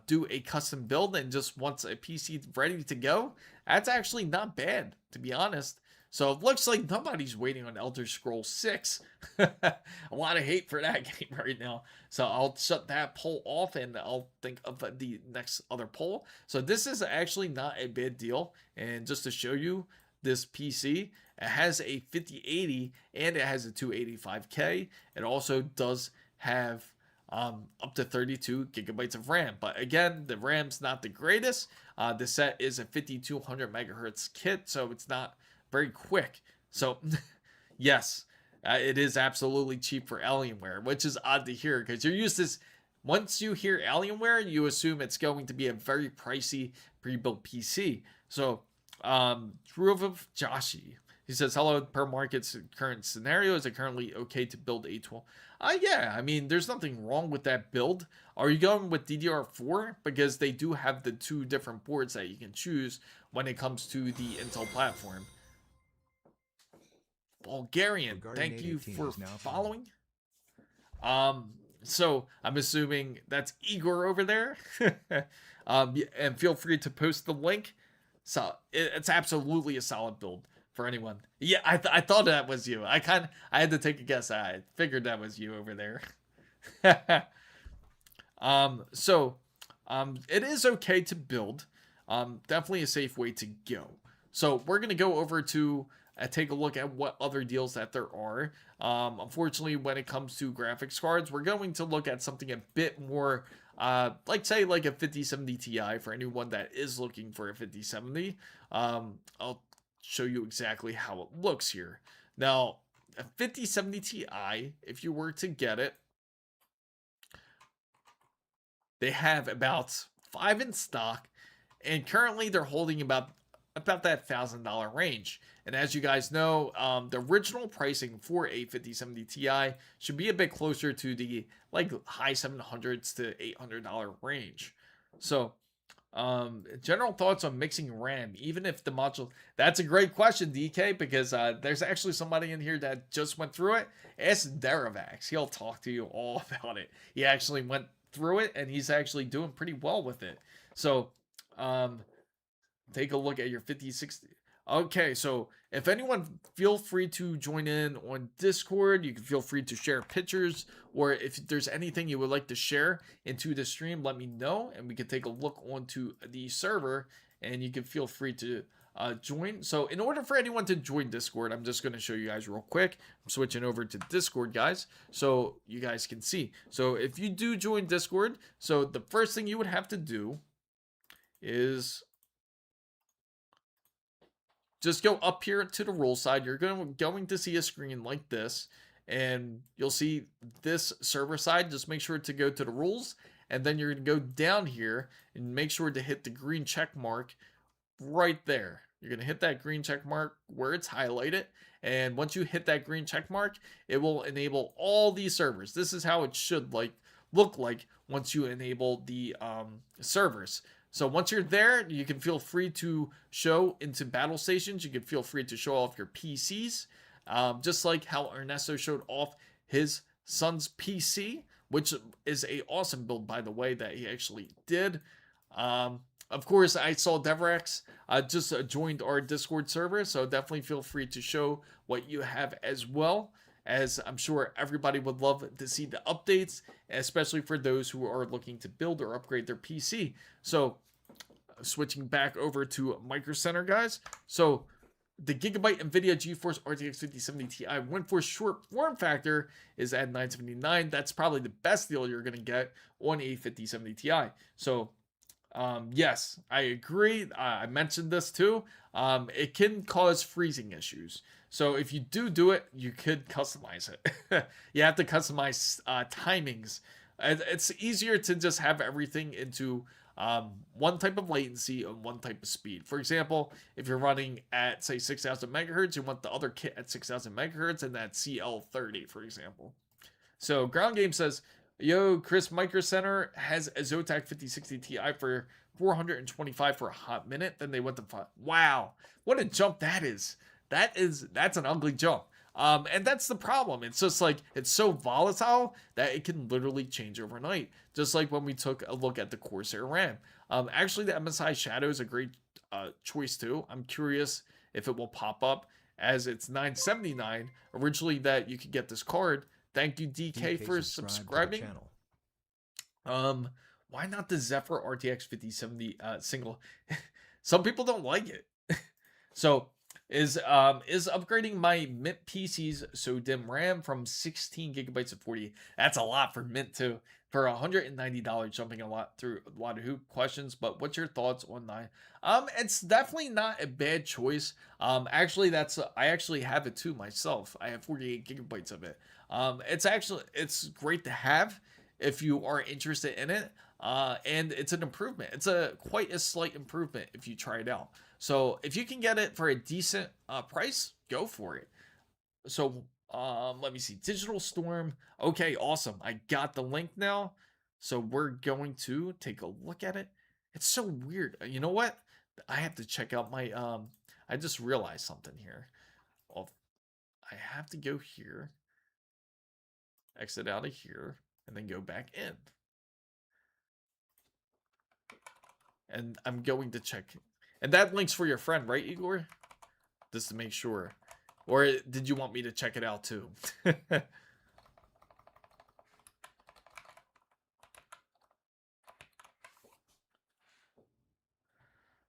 do a custom build and just wants a PC ready to go. That's actually not bad, to be honest. So it looks like nobody's waiting on Elder Scrolls 6. A lot of hate for that game right now. So I'll shut that poll off, and I'll think of the next other poll. So this is actually not a bad deal. And just to show you this PC, it has a 5080 and it has a 285K. It also does have up to 32 gigabytes of RAM. But again, the RAM's not the greatest. The set is a 5200 megahertz kit, so it's not very quick. So yes, it is absolutely cheap for Alienware, which is odd to hear, because you're used to this. Once you hear Alienware, you assume it's going to be a very pricey pre-built PC. So Dhruv Joshi, he says, hello, per market's current scenario, is it currently okay to build a 12? Yeah, I mean, there's nothing wrong with that build. Are you going with DDR4? Because they do have the two different boards that you can choose when it comes to the Intel platform. Bulgarian, thank you for following. So I'm assuming that's Igor over there. And feel free to post the link. So it's absolutely a solid build for anyone. Yeah, I thought that was you. I had to take a guess. I figured that was you over there. It is okay to build. Definitely a safe way to go. So we're gonna go over to take a look at what other deals that there are. Unfortunately, when it comes to graphics cards, we're going to look at something a bit more, say like a 5070 Ti for anyone that is looking for a 5070. I'll show you exactly how it looks here. Now, a 5070 Ti, if you were to get it, they have about 5 in stock, and currently they're holding about that $1,000 range. And as you guys know, the original pricing for a 5070 Ti should be a bit closer to the high $700s to $800 range. So General thoughts on mixing RAM, even if the module. That's a great question, DK, because there's actually somebody in here that just went through it. Ask Deravax. He'll talk to you all about it. He actually went through it, and he's actually doing pretty well with it. So, take a look at your 5060. Okay, so if anyone, feel free to join in on Discord. You can feel free to share pictures, or if there's anything you would like to share into the stream, let me know, and we can take a look onto the server, and you can feel free to join. So in order for anyone to join Discord, I'm just going to show you guys real quick. I'm switching over to Discord, guys, so you guys can see. So if you do join Discord, so the first thing you would have to do is just go up here to the role side. You're going to see a screen like this, and you'll see this server side. Just make sure to go to the rules, and then you're going to go down here and make sure to hit the green check mark right there. You're going to hit that green check mark where it's highlighted, and once you hit that green check mark, it will enable all these servers. This is how it should look like once you enable the servers. So once you're there, you can feel free to show into battle stations. You can feel free to show off your PCs, just like how Ernesto showed off his son's PC, which is a awesome build, by the way, that he actually did. Of course, I saw Devrex just joined our Discord server, so definitely feel free to show what you have as well, as I'm sure everybody would love to see the updates, especially for those who are looking to build or upgrade their PC. So, switching back over to Micro Center, guys. So, the Gigabyte NVIDIA GeForce RTX 5070 Ti WindForce short form factor is at $979. That's probably the best deal you're going to get on a 5070 Ti. So, yes, I agree. I mentioned this too. It can cause freezing issues. So if you do it, you could customize it. You have to customize timings. It's easier to just have everything into one type of latency and one type of speed. For example, if you're running at say 6,000 megahertz, you want the other kit at 6,000 megahertz and that CL30, for example. So Ground Game says, yo, Chris, Micro Center has a Zotac 5060 Ti for 425 for a hot minute. Then they went to 5. Wow, what a jump that is. That's an ugly jump. And that's the problem. It's just like it's so volatile that it can literally change overnight. Just like when we took a look at the Corsair RAM. Actually, the MSI Shadow is a great choice too. I'm curious if it will pop up as it's $979 originally that you could get this card. Thank you, DK, for subscribing. Why not the Zephyr RTX 5070 single? Some people don't like it. So is upgrading my Mint PC's SO-DIMM RAM from 16 gigabytes to 40. That's a lot for Mint too. For $190, jumping a lot through a lot of hoop questions. But what's your thoughts on 9? It's definitely not a bad choice. Actually, I actually have it too myself. I have 48 gigabytes of it. It's great to have if you are interested in it. And it's an improvement. It's quite a slight improvement if you try it out. So if you can get it for a decent price, go for it. So let me see. Digital Storm. Okay, awesome. I got the link now. So we're going to take a look at it. It's so weird. You know what? I have to check out my I just realized something here. I have to go here. Exit out of here and then go back in. And I'm going to check. And that link's for your friend, right, Igor? Just to make sure. Or did you want me to check it out too?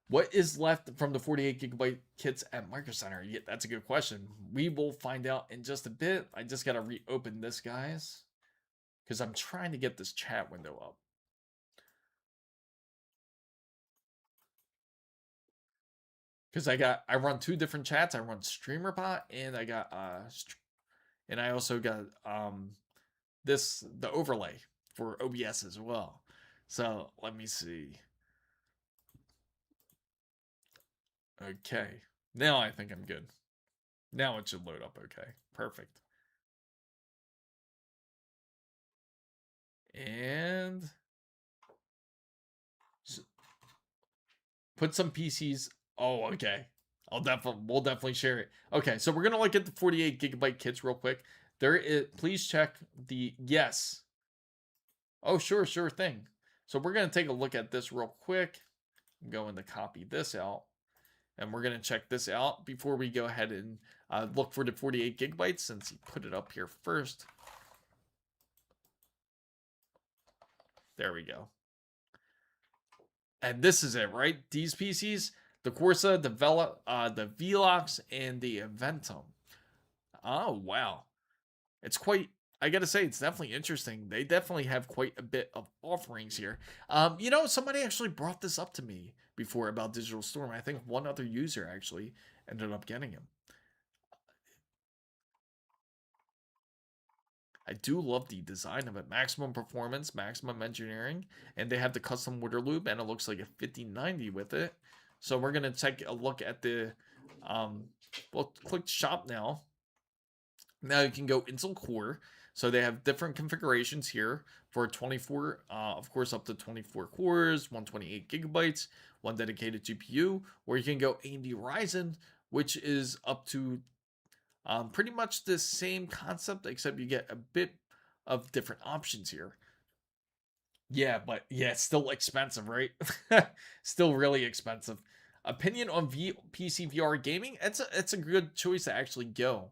What is left from the 48 gigabyte kits at Micro Center? Yeah, that's a good question. We will find out in just a bit. I just got to reopen this, guys. Because I'm trying to get this chat window up. Because I run two different chats. I run StreamerBot and I got and I also got the overlay for OBS as well. So let me see. Okay, now I think I'm good. Now it should load up okay. Perfect. And Put some PCs. Oh, okay. We'll definitely share it. Okay, so we're gonna look at the 48 gigabyte kits real quick. There is, please check the yes. Oh, sure thing. So we're gonna take a look at this real quick. I'm going to copy this out, and we're gonna check this out before we go ahead and look for the 48 gigabytes since he put it up here first. There we go. And this is it, right? These PCs, the Corsa, the Velox, and the Aventum. Oh, wow. It's quite, I gotta say, it's definitely interesting. They definitely have quite a bit of offerings here. You know, somebody actually brought this up to me before about Digital Storm. I think one other user actually ended up getting him. I do love the design of it. Maximum performance, maximum engineering, and they have the custom water loop, and it looks like a 5090 with it. So we're gonna take a look at the, well, click shop now. Now you can go Intel Core. So they have different configurations here for 24, of course, up to 24 cores, 128 gigabytes, one dedicated GPU, or you can go AMD Ryzen, which is up to pretty much the same concept, except you get a bit of different options here. Yeah, but yeah, it's still expensive, right? Still really expensive. Opinion on PC VR gaming? It's a good choice to actually go.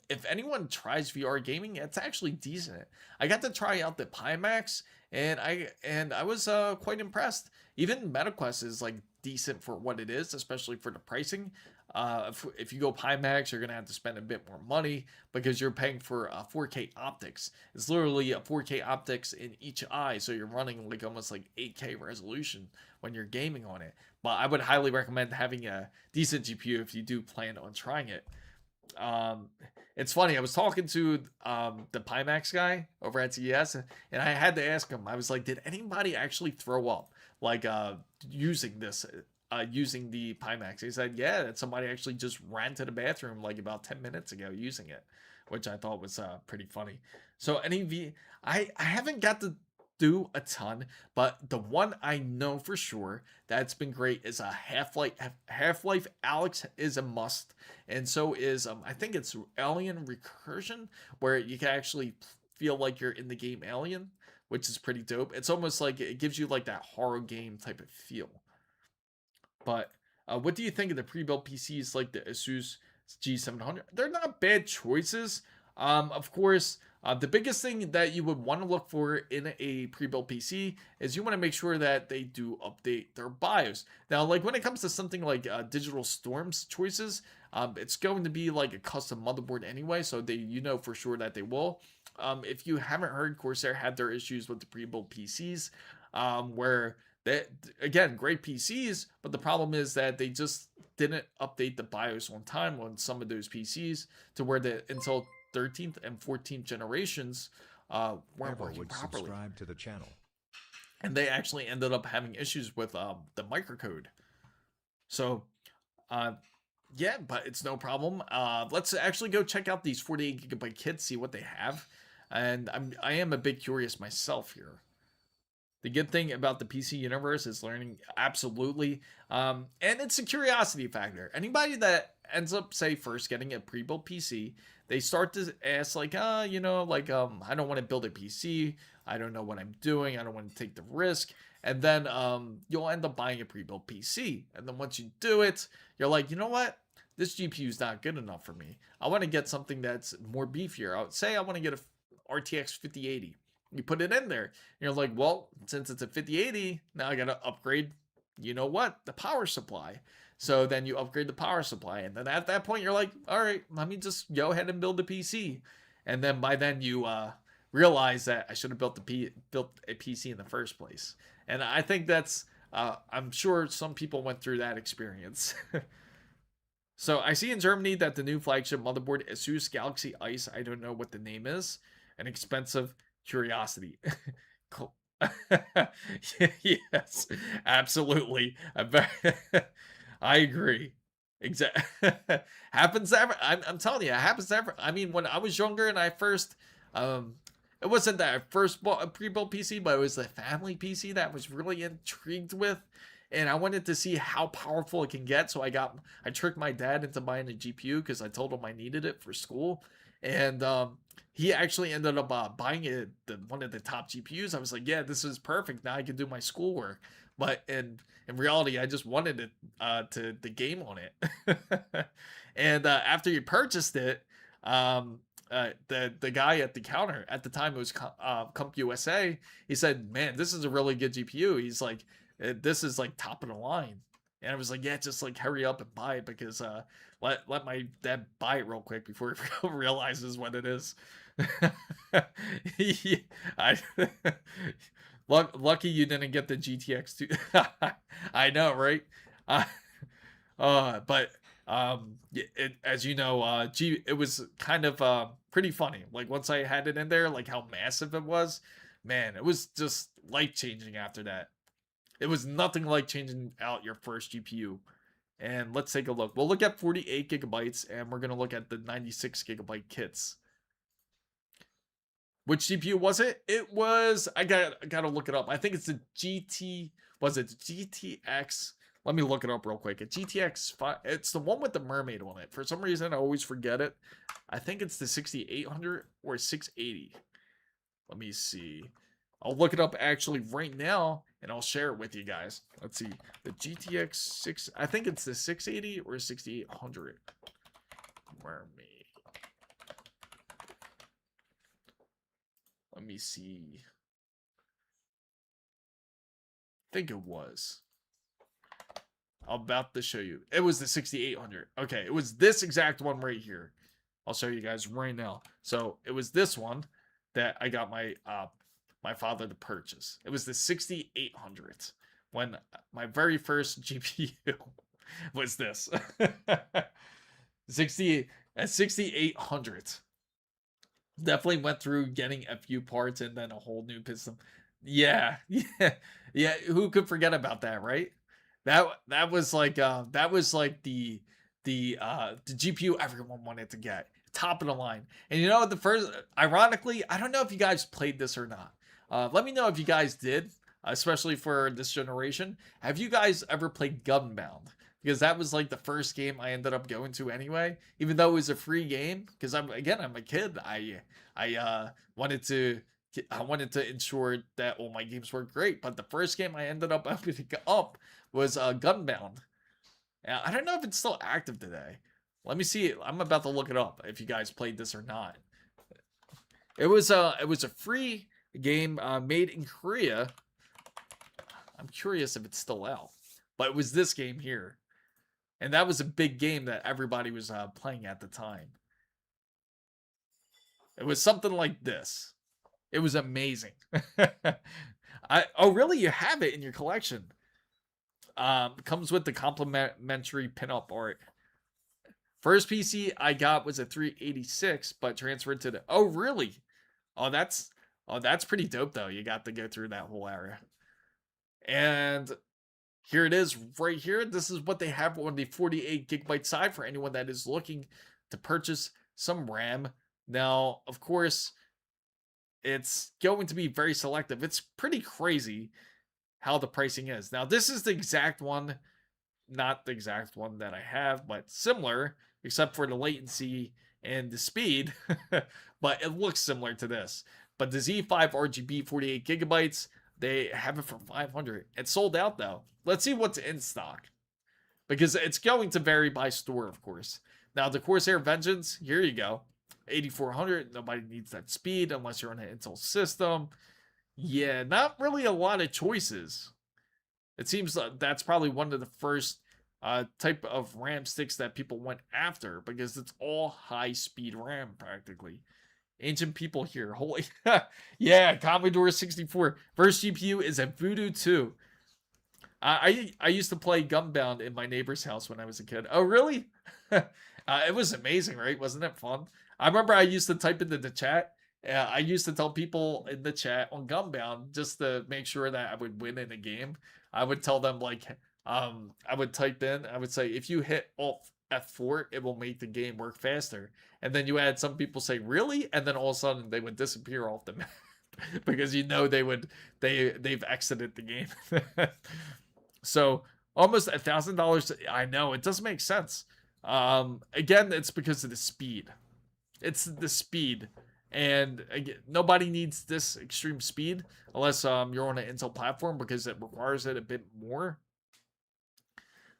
If anyone tries VR gaming, it's actually decent. I got to try out the Pimax, and I was quite impressed. Even MetaQuest is like decent for what it is, especially for the pricing. If you go Pimax, you're gonna have to spend a bit more money because you're paying for 4K optics. It's literally a 4K optics in each eye, so you're running like almost like 8K resolution when you're gaming on it. But I would highly recommend having a decent GPU if you do plan on trying it. It's funny. I was talking to the Pimax guy over at CES, and I had to ask him. I was like, "Did anybody actually throw up like using this?" Using the Pimax. He said, yeah, that somebody actually just ran to the bathroom like about 10 minutes ago using it, which I thought was pretty funny. So I haven't got to do a ton, but the one I know for sure that's been great is a Half-Life Alyx is a must, and so is I think it's Alien Recursion, where you can actually feel like you're in the game Alien, which is pretty dope. It's almost like it gives you like that horror game type of feel. But what do you think of the pre-built PCs like the Asus G700? They're not bad choices. Of course, the biggest thing that you would want to look for in a pre-built PC is you want to make sure that they do update their BIOS. Now, like when it comes to something like Digital Storm's choices, it's going to be like a custom motherboard anyway, so you know for sure that they will. If you haven't heard, Corsair had their issues with the pre-built PCs, where that, again, great PCs, but the problem is that they just didn't update the BIOS on time on some of those PCs to where the Intel 13th and 14th generations weren't working properly. Subscribe to the channel. And they actually ended up having issues with the microcode. So, yeah, but it's no problem. Let's actually go check out these 48 gigabyte kits, see what they have. And I am a bit curious myself here. The good thing about the PC universe is learning, absolutely. And it's a curiosity factor. Anybody that ends up, say, first getting a pre-built PC, they start to ask, like, you know, like, I don't want to build a PC. I don't know what I'm doing. I don't want to take the risk. And then you'll end up buying a pre-built PC. And then once you do it, you're like, you know what? This GPU is not good enough for me. I want to get something that's more beefier. I would say I want to get a RTX 5080. You put it in there, and you're like, well, since it's a 5080, now I gotta upgrade, you know what, the power supply. So then you upgrade the power supply, and then at that point you're like, all right, let me just go ahead and build a PC. And then by then you realize that I should have built a PC in the first place. And I think that's I'm sure some people went through that experience. So I see in Germany that the new flagship motherboard, Asus Galaxy Ice, I don't know what the name is, an expensive curiosity. Yes, absolutely. I agree. Exactly. Happens ever. I'm telling you, it happens ever. I mean, when I was younger and I first, it wasn't that I first bought a pre-built PC, but it was the family PC that I was really intrigued with. and I wanted to see how powerful it can get. So I tricked my dad into buying a GPU because I told him I needed it for school, and he actually ended up buying one of the top GPUs. I was like, yeah, this is perfect. Now I can do my schoolwork. But in reality, I just wanted it to the game on it. And after he purchased it, the guy at the counter at the time, it was Comp USA. He said, "Man, this is a really good GPU." He's like, "This is like top of the line." And I was like, "Yeah, just like hurry up and buy it because let my dad buy it real quick before he realizes what it is." I lucky you didn't get the GTX 2. I know, right? Uh, but as you know, it was kind of pretty funny. Like once I had it in there, like how massive it was, man, it was just life changing after that. It was nothing like changing out your first GPU. And let's take a look. We'll look at 48 gigabytes, and we're gonna look at the 96 gigabyte kits. Which GPU was it? It was, I gotta look it up. I think it's the GTX? Let me look it up real quick. A GTX 5, it's the one with the mermaid on it. For some reason, I always forget it. I think it's the 6800 or 680. Let me see. I'll look it up actually right now, and I'll share it with you guys. Let's see. The GTX 6, I think it's the 680 or 6800. Mermaid. Let me see. I think it was. I'm about to show you. It was the 6800. Okay, it was this exact one right here. I'll show you guys right now. So it was this one that I got my my father to purchase. It was the 6800 when my very first GPU was this. 6800. Definitely went through getting a few parts and then a whole new piston. Yeah, yeah. Who could forget about that, right? That was like the GPU everyone wanted to get, top of the line. And you know, the first, ironically, I don't know if you guys played this or not. Let me know if you guys did, especially for this generation. Have you guys ever played Gunbound? Because that was like the first game I ended up going to anyway, even though it was a free game. Because I'm a kid. I wanted to ensure that all my games were great. But the first game I ended up opening up was Gunbound. I don't know if it's still active today. Let me see. I'm about to look it up if you guys played this or not. It was a free game made in Korea. I'm curious if it's still out. But it was this game here. And that was a big game that everybody was playing at the time. It was something like this. It was amazing. Oh, really? You have it in your collection. Comes with the complimentary pinup art. First PC I got was a 386, but transferred to the... Oh, really? Oh, that's pretty dope, though. You got to go through that whole area. And... here it is right here. This is what they have on the 48 gigabyte side for anyone that is looking to purchase some RAM. Now, of course, it's going to be very selective. It's pretty crazy how the pricing is. Now, this is the exact one, not the exact one that I have, but similar, except for the latency and the speed. But it looks similar to this. But the Z5 RGB 48 gigabytes, they have it for 500. It's sold out though. Let's see what's in stock, because it's going to vary by store, of course. Now the Corsair Vengeance, here you go, 8400. Nobody needs that speed unless you're on an Intel system. Yeah, not really a lot of choices. It seems that's probably one of the first type of RAM sticks that people went after, because it's all high speed RAM practically. Ancient people here. Holy. Yeah, Commodore 64. First GPU is a Voodoo 2. I used to play Gunbound in my neighbor's house when I was a kid. Oh, really? It was amazing, right? Wasn't it fun? I remember I used to type into the chat. I used to tell people in the chat on Gunbound, just to make sure that I would win in a game. I would tell them, like, I would type in, I would say, if you hit Alt F4, it will make the game work faster. And then you had some people say, really? And then all of a sudden they would disappear off the map because you know they've exited the game. So almost $1,000. I know it doesn't make sense. Again, it's because of the speed. It's the speed, and again, nobody needs this extreme speed unless you're on an Intel platform because it requires it a bit more.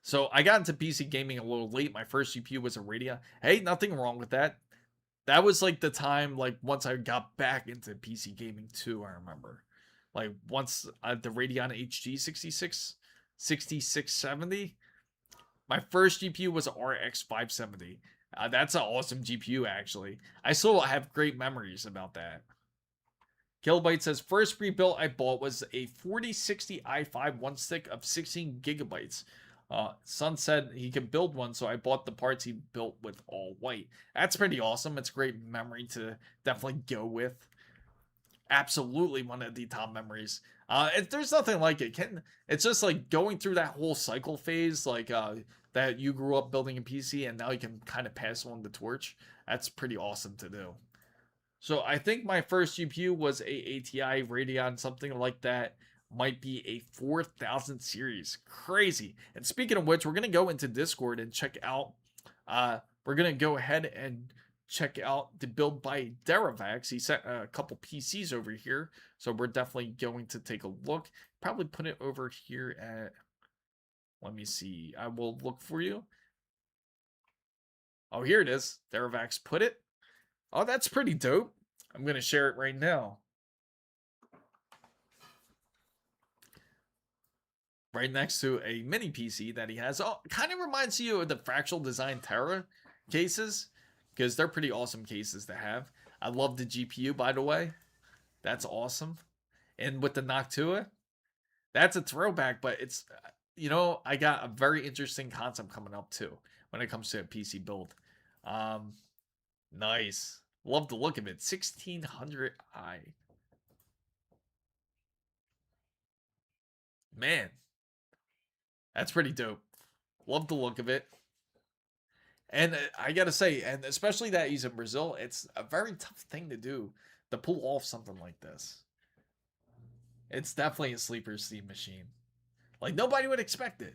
So I got into PC gaming a little late. My first GPU was a Radeon. Hey, nothing wrong with that. That was like the time, like once I got back into PC gaming too. I remember, like once the Radeon HG 6670. My first GPU was an RX 570. That's an awesome GPU actually. I still have great memories about that. Kilobyte says first rebuild I bought was a 4060 i5 one stick of 16 gigabytes. Son said he could build one, so I bought the parts he built with all white. That's pretty awesome. It's great memory to definitely go with. Absolutely one of the top memories. There's nothing like it. It's just like going through that whole cycle phase, like that you grew up building a PC and now you can kind of pass on the torch. That's pretty awesome to do. So I think my first GPU was a ATI Radeon, something like that. Might be a 4000 series. Crazy. And speaking of which, we're gonna go into Discord and check out. We're gonna go ahead and check out the build by Deravax. He sent a couple PCs over here, so we're definitely going to take a look. Probably put it over here at. Let me see. I will look for you. Oh, here it is. Deravax put it. Oh, that's pretty dope. I'm going to share it right now. Right next to a mini PC that he has. Oh, kind of reminds you of the Fractal Design Terra cases, because they're pretty awesome cases to have. I love the GPU, by the way. That's awesome. And with the Noctua, that's a throwback, but it's, I got a very interesting concept coming up too when it comes to a PC build. Nice. Love the look of it. 1600i. Man, that's pretty dope. Love the look of it. And I gotta say, and especially that he's in Brazil, it's a very tough thing to do to pull off something like this. It's definitely a sleeper steam machine. Like nobody would expect it.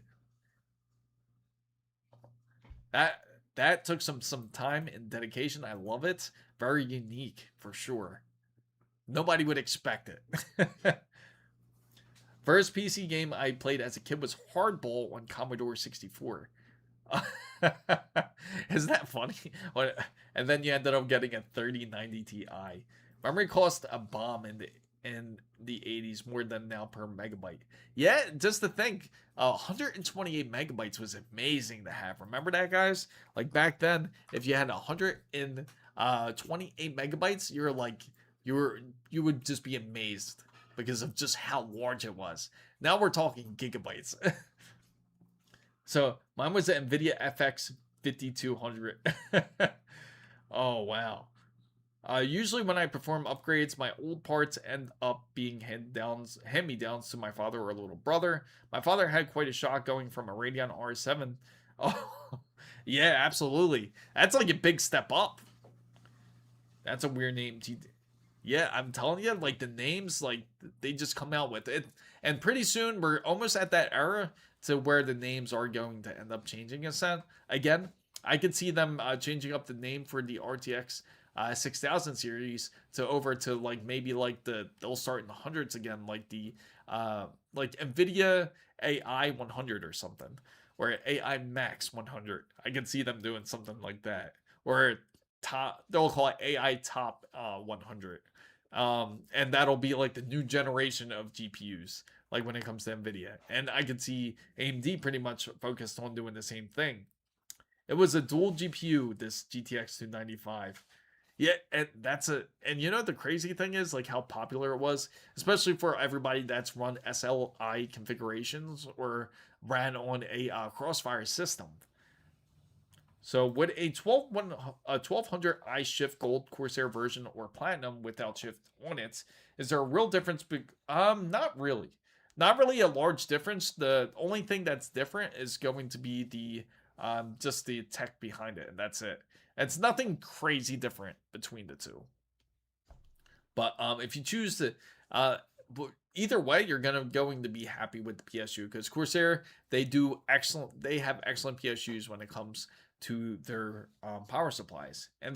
That took some time and dedication. I love it. Very unique for sure. Nobody would expect it. First PC game I played as a kid was Hardball on Commodore 64. Isn't that funny? And then you ended up getting a 3090 Ti. Memory cost a bomb in the 80s more than now per megabyte. Yeah, just to think, 128 megabytes was amazing to have. Remember that, guys? Like back then, if you had 128 megabytes, you would just be amazed because of just how large it was. Now we're talking gigabytes. So mine was the NVIDIA FX 5200. Oh wow. Usually when I perform upgrades, my old parts end up being hand-me-downs to my father or little brother. My father had quite a shock going from a Radeon R7. Oh, yeah, absolutely. That's like a big step up. That's a weird name. Yeah, I'm telling you, like the names, like they just come out with it. And pretty soon we're almost at that era to where the names are going to end up changing again. I could see them changing up the name for the RTX 6000 series to over to like maybe like they'll start in the hundreds again, like the like NVIDIA AI 100 or something, or AI Max 100. I could see them doing something like that, or they'll call it AI Top 100. And that'll be like the new generation of GPUs, like when it comes to NVIDIA. And I could see AMD pretty much focused on doing the same thing. It was a dual GPU, this GTX 295. Yeah, and the crazy thing is like how popular it was, especially for everybody that's run SLI configurations or ran on a Crossfire system. So would a 1200 iShift Gold Corsair version or Platinum without shift on it, is there a real difference? Not really. Not really a large difference. The only thing that's different is going to be the just the tech behind it, and that's it. It's nothing crazy different between the two. But if you choose to but either way, you're going to be happy with the PSU because Corsair, they do excellent. They have excellent PSUs when it comes to their power supplies, and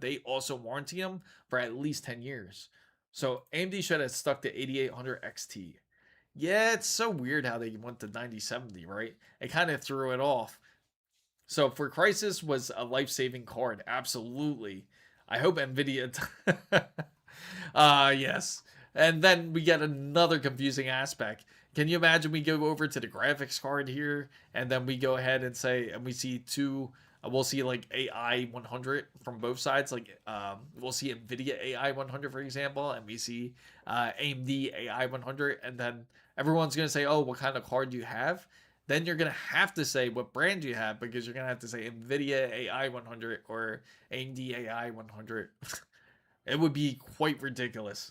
they also warranty them for at least 10 years. So AMD should have stuck to 8800 XT. Yeah, it's so weird how they went to 9070, right? It kind of threw it off. So for Crisis was a life-saving card, absolutely. I hope Nvidia. Yes. And then we get another confusing aspect. Can you imagine we go over to the graphics card here, and then we go ahead and say, and we see we'll see like AI 100 from both sides. Like we'll see Nvidia AI 100, for example, and we see AMD AI 100, and then everyone's gonna say, "Oh, what kind of card do you have?" Then you're gonna have to say what brand you have because you're gonna have to say Nvidia AI 100 or AMD AI 100. It would be quite ridiculous.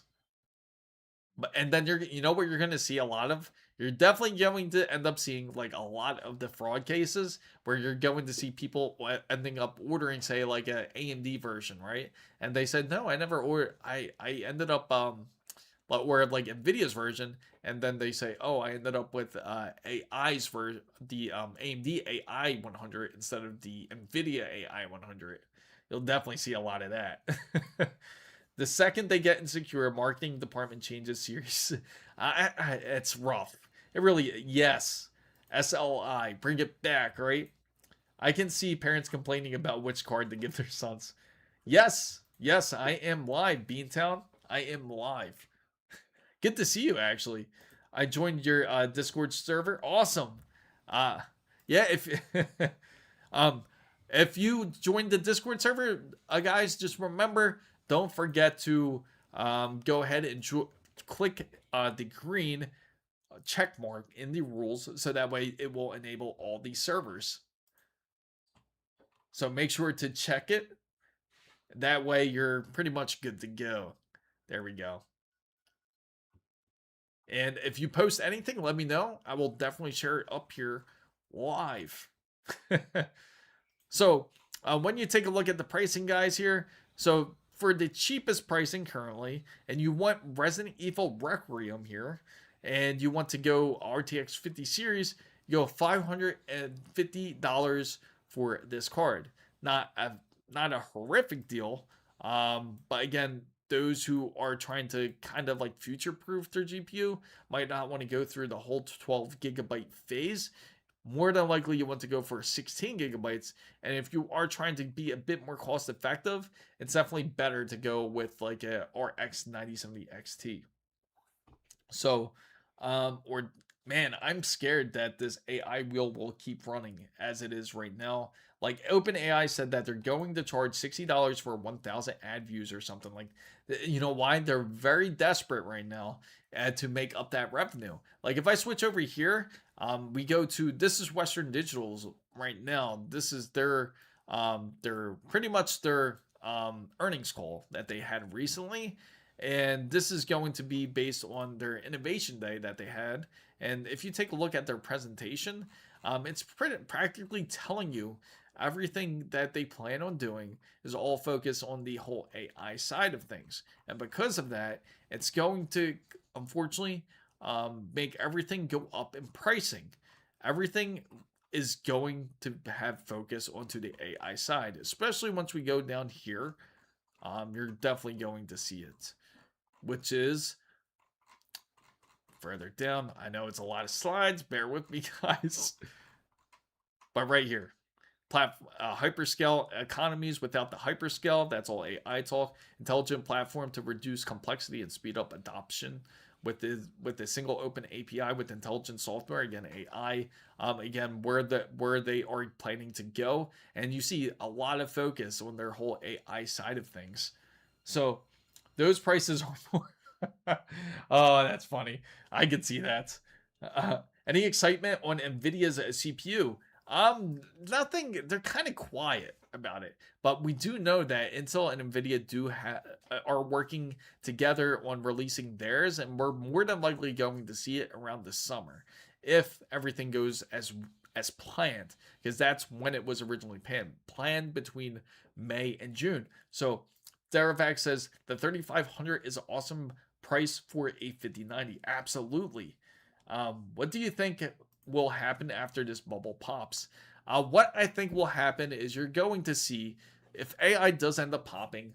But and then you know what you're going to see a lot of? You're definitely going to end up seeing like a lot of the fraud cases where you're going to see people ending up ordering, say, like a AMD version, right? And they said, no, I never ordered. I ended up or like Nvidia's version, and then they say, oh, I ended up with AI's for the AMD AI 100 instead of the Nvidia AI 100. You'll definitely see a lot of that. The second they get insecure, marketing department changes series. It's rough. It really, yes. SLI, bring it back, right? I can see parents complaining about which card to give their sons. Yes, yes, I am live, Beantown. I am live. Good to see you, actually. I joined your Discord server. Awesome. Uh, yeah, um, if you joined the Discord server, guys, just remember, don't forget to go ahead and click the green check mark in the rules so that way it will enable all these servers. So make sure to check it. That way you're pretty much good to go. There we go. And if you post anything, let me know. I will definitely share it up here live. So when you take a look at the pricing, guys, here, so for the cheapest pricing currently, and you want Resident Evil Requiem here, and you want to go RTX 50 series, you go $550 for this card. Not a horrific deal, but again, those who are trying to kind of like future proof their GPU might not want to go through the whole 12 gigabyte phase. More than likely you want to go for 16 gigabytes, and if you are trying to be a bit more cost effective, it's definitely better to go with like a RX 9070 XT. So or man, I'm scared that this AI wheel will keep running as it is right now. Like OpenAI said that they're going to charge $60 for 1,000 ad views or something. Like, you know why? They're very desperate right now to make up that revenue. Like if I switch over here, we go to, this is Western Digital's right now. This is their pretty much their earnings call that they had recently, and this is going to be based on their innovation day that they had. And if you take a look at their presentation, it's practically telling you everything that they plan on doing is all focused on the whole AI side of things. And because of that, it's going to unfortunately make everything go up in pricing. Everything is going to have focus onto the AI side, especially once we go down here. You're definitely going to see it, which is further down. I know it's a lot of slides. Bear with me, guys. But right here, hyperscale economies without the hyperscale. That's all AI talk. Intelligent platform to reduce complexity and speed up adoption with a single open API with intelligent software. Again, AI. Again, where they are planning to go, and you see a lot of focus on their whole AI side of things. So those prices are more. Oh, that's funny. I could see that. Any excitement on Nvidia's CPU? Nothing. They're kind of quiet about it, but we do know that Intel and Nvidia are working together on releasing theirs, and we're more than likely going to see it around the summer if everything goes as planned, because that's when it was originally planned between May and June. So Deravac says the 3500 is an awesome price for a 5090? Absolutely. What do you think will happen after this bubble pops? What I think will happen is you're going to see, if AI does end up popping,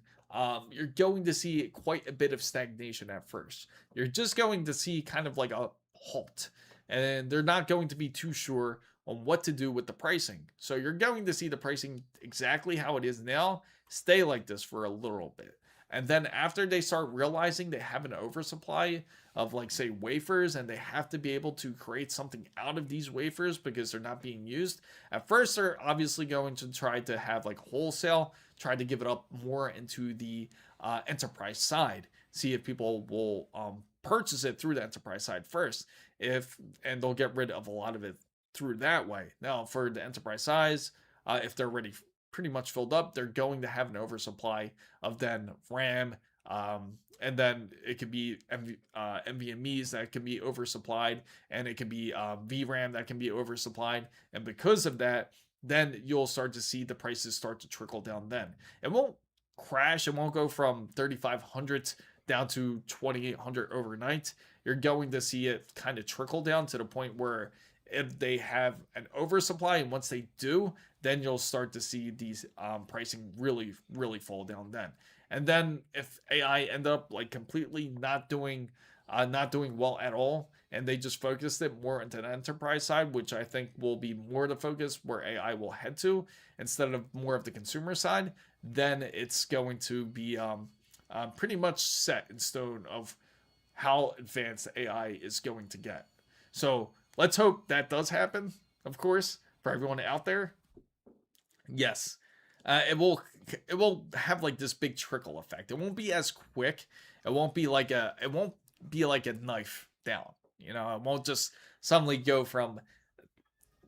you're going to see quite a bit of stagnation at first. You're just going to see kind of like a halt, and they're not going to be too sure on what to do with the pricing. So you're going to see the pricing exactly how it is now stay like this for a little bit. And then after they start realizing they have an oversupply of, like, say, wafers, and they have to be able to create something out of these wafers because they're not being used. At first, they're obviously going to try to have like wholesale, try to give it up more into the enterprise side. See if people will purchase it through the enterprise side first. And they'll get rid of a lot of it through that way. Now, for the enterprise size, if they're already pretty much filled up, they're going to have an oversupply of then RAM, and then it could be NVMEs that can be oversupplied, and it can be VRAM that can be oversupplied. And because of that, then you'll start to see the prices start to trickle down. Then it won't crash. It won't go from 3,500 down to 2,800 overnight. You're going to see it kind of trickle down to the point where if they have an oversupply, and once they do, then you'll start to see these pricing really fall down then. And then if AI end up like completely not doing well at all, and they just focused it more into the enterprise side, which I think will be more the focus where AI will head to instead of more of the consumer side, then it's going to be pretty much set in stone of how advanced AI is going to get. So let's hope that does happen, of course, for everyone out there. Yes, it will have like this big trickle effect. It won't be as quick. It won't be like a knife down. It won't just suddenly go from,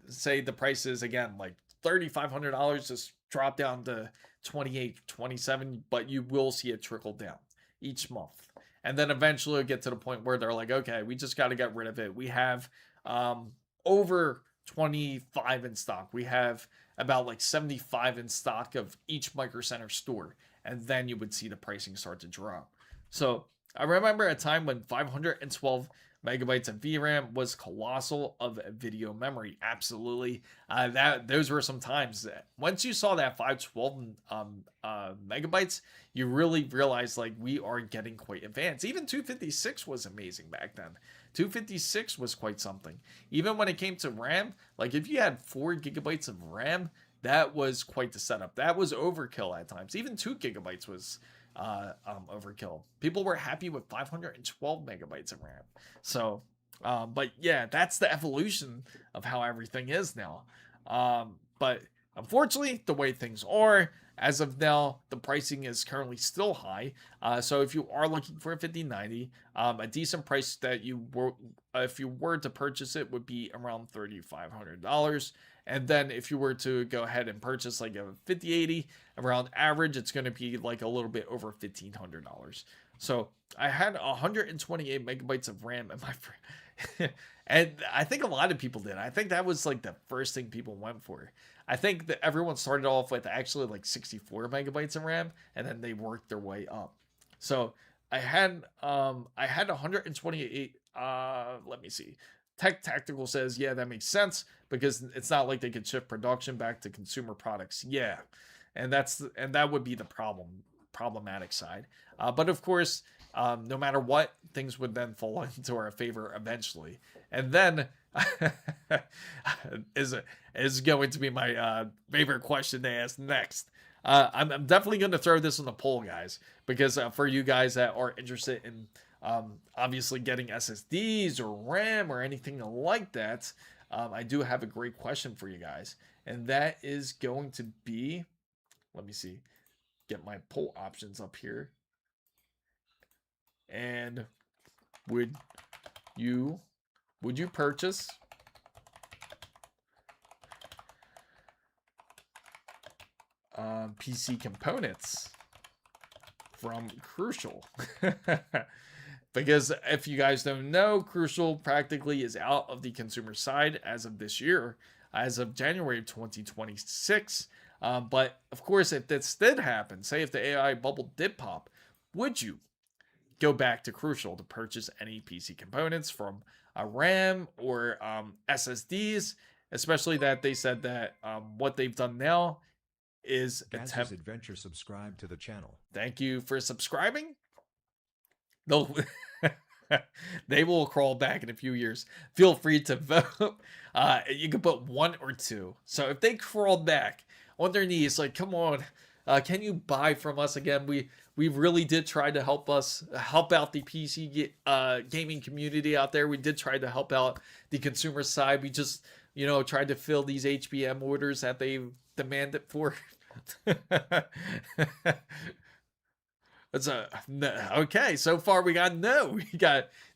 say, the prices again like $3,500 just drop down to 28, 27, but you will see it trickle down each month. And then eventually it'll get to the point where they're like, okay, we just got to get rid of it. We have over 25 in stock. We have about like 75 in stock of each Micro Center store. And then you would see the pricing start to drop. So I remember a time when 512 megabytes of VRAM was colossal of video memory. Absolutely. Those were some times that once you saw that 512 megabytes, you really realized like we are getting quite advanced. Even 256 was amazing back then. 256 was quite something. Even when it came to RAM, like if you had 4 gigabytes of RAM, that was quite the setup. That was overkill at times. Even 2 gigabytes was overkill. People were happy with 512 megabytes of RAM. So, but yeah, that's the evolution of how everything is now. But unfortunately, the way things are, as of now, the pricing is currently still high. So if you are looking for a 5090, a decent price that if you were to purchase it, would be around $3,500. And then if you were to go ahead and purchase like a 5080, around average, it's going to be like a little bit over $1,500. So I had 128 megabytes of RAM in my and I think a lot of people did. I think that was like the first thing people went for. I think that everyone started off with actually like 64 megabytes of RAM, and then they worked their way up. So I had 128. Let me see. Tech Tactical says, yeah, that makes sense because it's not like they could shift production back to consumer products. Yeah, and that would be the problematic side. But of course, no matter what, things would then fall into our favor eventually. And then is going to be my favorite question to ask next. I'm definitely going to throw this on the poll, guys, because for you guys that are interested in obviously getting SSDs or RAM or anything like that, I do have a great question for you guys. And that is going to be, let me see, get my poll options up here. And would you purchase PC components from Crucial? Because if you guys don't know, Crucial practically is out of the consumer side as of this year, as of January of 2026. But of course, if this did happen, say if the AI bubble did pop, would you go back to Crucial to purchase any PC components from RAM or SSDs, especially that they said that what they've done now is Gaz's Adventure, subscribe to the channel. Thank you for subscribing. They'll they will crawl back in a few years. Feel free to vote. You can put 1 or 2. So if they crawled back on their knees, like, come on, can you buy from us again? We really did try to help out the PC gaming community out there. We did try to help out the consumer side. We just, tried to fill these HBM orders that they demanded for. Okay, so far we got no.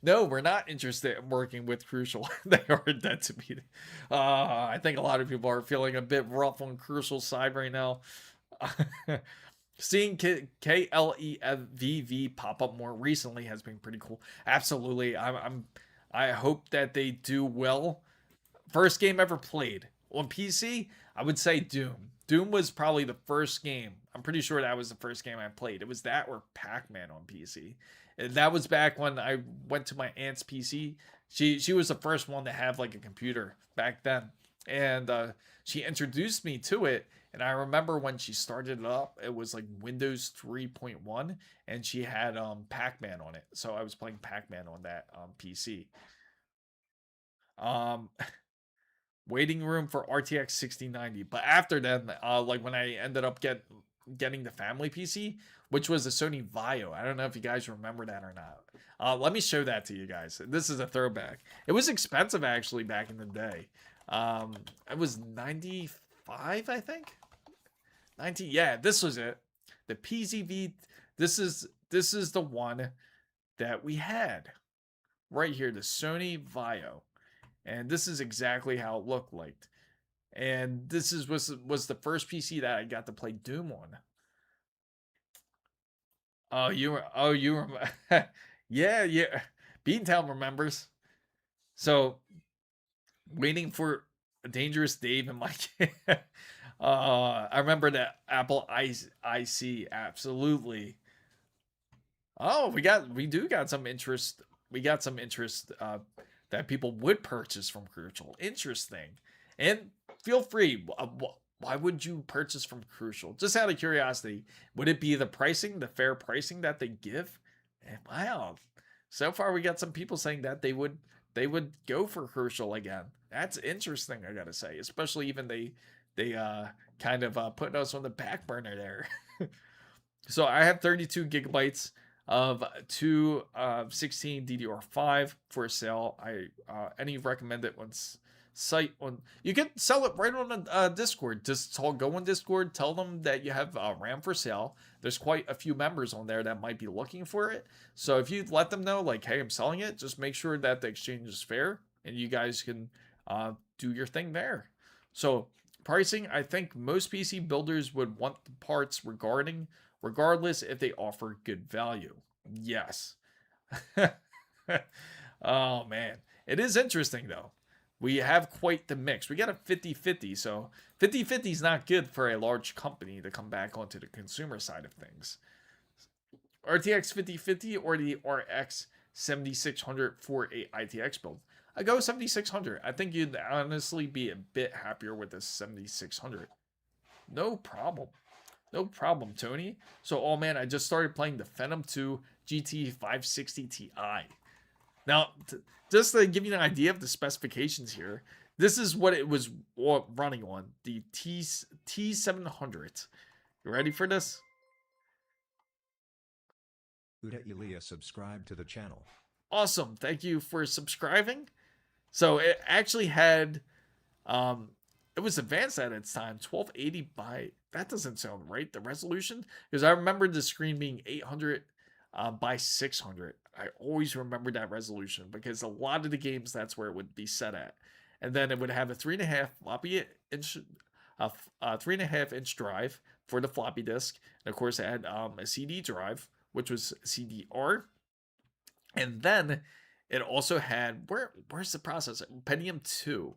We're not interested in working with Crucial. They are dead to me. I think a lot of people are feeling a bit rough on Crucial's side right now. Seeing KLEVV pop up more recently has been pretty cool. Absolutely. I hope that they do well. First game ever played on PC, I would say Doom. Doom was probably the first game. I'm pretty sure that was the first game I played. It was that or Pac-Man on PC. And that was back when I went to my aunt's PC. She was the first one to have like a computer back then. And she introduced me to it. And I remember when she started it up, it was like Windows 3.1. And she had Pac-Man on it. So I was playing Pac-Man on that PC. Waiting room for RTX 6090, but after then, like when I ended up getting the family PC, which was a Sony Vaio. I don't know if you guys remember that or not. Let me show that to you guys. This is a throwback. It was expensive actually back in the day. It was 95, I think. 90. Yeah, this was it. The PZV. This is the one that we had right here. The Sony Vaio. And this is exactly how it looked like. And this was the first PC that I got to play Doom on. You remember? Yeah. Beantown remembers. So, waiting for Dangerous Dave and Mike. I remember that Apple IC, absolutely. Oh, we do got some interest. We got some interest that people would purchase from Crucial. Interesting. And feel free. Why would you purchase from Crucial? Just out of curiosity, would it be the pricing, the fair pricing that they give? And wow. So far we got some people saying that they would go for Crucial again. That's interesting, I gotta say. Especially even they kind of put us on the back burner there. So I have 32 gigabytes of 216 DDR5 for sale. Any recommended ones site on, you can sell it right on Discord. Just go on Discord, tell them that you have RAM for sale. There's quite a few members on there that might be looking for it. So if you let them know, like, hey, I'm selling it, just make sure that the exchange is fair and you guys can do your thing there. So pricing, I think most PC builders would want the parts regardless if they offer good value. Yes. Oh man, it is interesting though. We have quite the mix. We got a 50-50, so 50-50 is not good for a large company to come back onto the consumer side of things. RTX 5050 or the RX 7600 for a ITX build? I go 7600. I think you'd honestly be a bit happier with the 7600. No problem. No problem, Tony. So, oh man, I just started playing the Phantom 2 GT 560 Ti. Now, just to give you an idea of the specifications here, this is what it was running on, the T700. You ready for this? Uda Elia, subscribe to the channel. Awesome. Thank you for subscribing. So it actually had, it was advanced at its time, 1280 by, that doesn't sound right, the resolution, because I remember the screen being 800 by 600. I always remember that resolution because a lot of the games, that's where it would be set at. And then it would have a 3.5 floppy inch, 3.5 inch drive for the floppy disk. And of course, it had a CD drive, which was CDR. And then it also had, where's the processor? Pentium 2.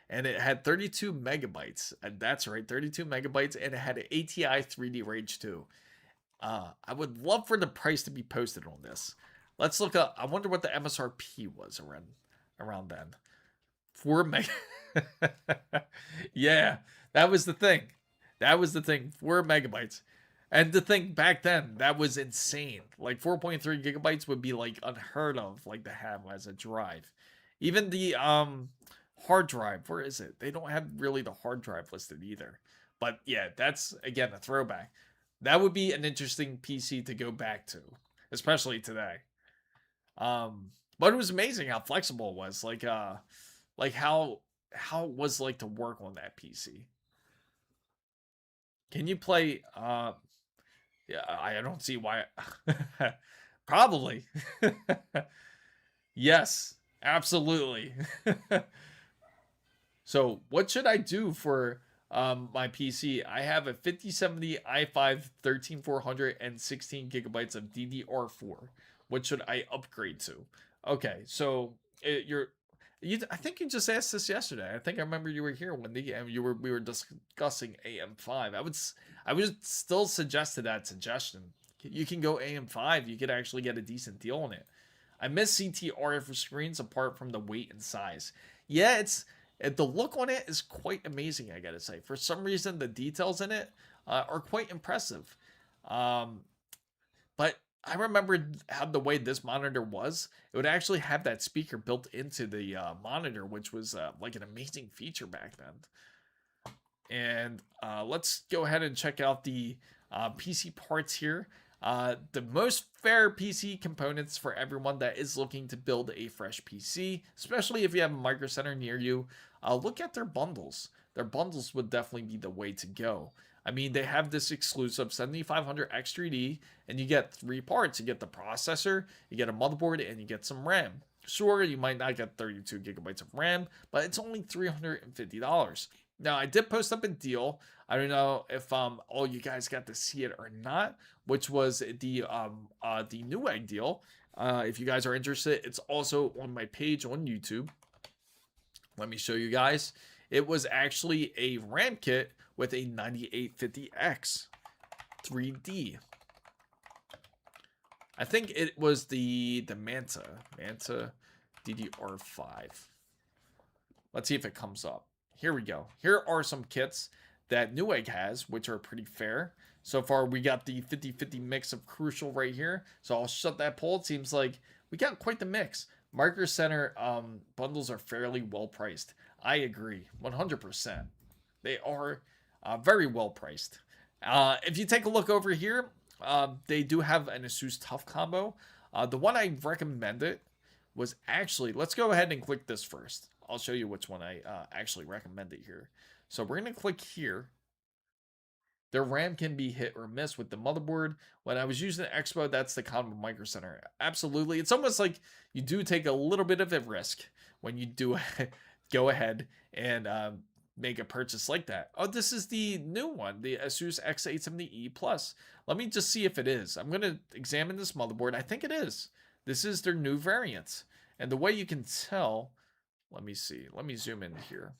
And it had 32 megabytes. And that's right, 32 megabytes. And it had an ATI 3D Rage 2. I would love for the price to be posted on this. Let's look up. I wonder what the MSRP was around then. 4 meg. Yeah, that was the thing. That was the thing. 4 megabytes. And the thing back then, that was insane. Like 4.3 gigabytes would be like unheard of, like to have as a drive. Even the hard drive, where is it? They don't have really the hard drive listed either. But yeah, that's again a throwback. That would be an interesting PC to go back to, especially today. But it was amazing how flexible it was. Like how it was like to work on that PC. Can you play yeah, I don't see why. Probably. Yes, absolutely. So, what should I do for my PC? I have a 5070 i5 13400 and 16 gigabytes of DDR4. What should I upgrade to? Okay, so I think you just asked this yesterday. I think I remember you were here when we were discussing AM5. I would still suggest that suggestion. You can go AM5. You could actually get a decent deal on it. I miss CTR for screens apart from the weight and size. Yeah, the look on it is quite amazing, I gotta say. For some reason, the details in it are quite impressive. Um, but I remember how the way this monitor was. It would actually have that speaker built into the monitor, which was like an amazing feature back then. And let's go ahead and check out the PC parts here. The most fair PC components for everyone that is looking to build a fresh PC, especially if you have a Micro Center near you. Look at their bundles. Their bundles would definitely be the way to go. I mean, they have this exclusive 7500 X3D, and you get 3 parts. You get the processor, you get a motherboard, and you get some RAM. Sure, you might not get 32 gigabytes of RAM, but it's only $350. Now, I did post up a deal. I don't know if all you guys got to see it or not, which was the Newegg deal. If you guys are interested, it's also on my page on YouTube. Let me show you guys. It was actually a RAM kit with a 9850X 3D. I think it was the Manta DDR5. Let's see if it comes up. Here we go. Here are some kits that Newegg has, which are pretty fair. So far, we got the 50-50 mix of Crucial right here. So I'll shut that poll. It seems like we got quite the mix. Micro Center bundles are fairly well priced. I agree, 100%. They are very well priced. If you take a look over here, they do have an Asus Tough combo. The one I recommended was actually, let's go ahead and click this first. I'll show you which one I actually recommended here. So we're going to click here. Their RAM can be hit or miss with the motherboard. When I was using the Expo, that's the combo Micro Center. Absolutely. It's almost like you do take a little bit of a risk when you do go ahead and make a purchase like that. Oh, this is the new one, the Asus X870E Plus. Let me just see if it is. I'm going to examine this motherboard. I think it is. This is their new variant. And the way you can tell, let me see. Let me zoom in here.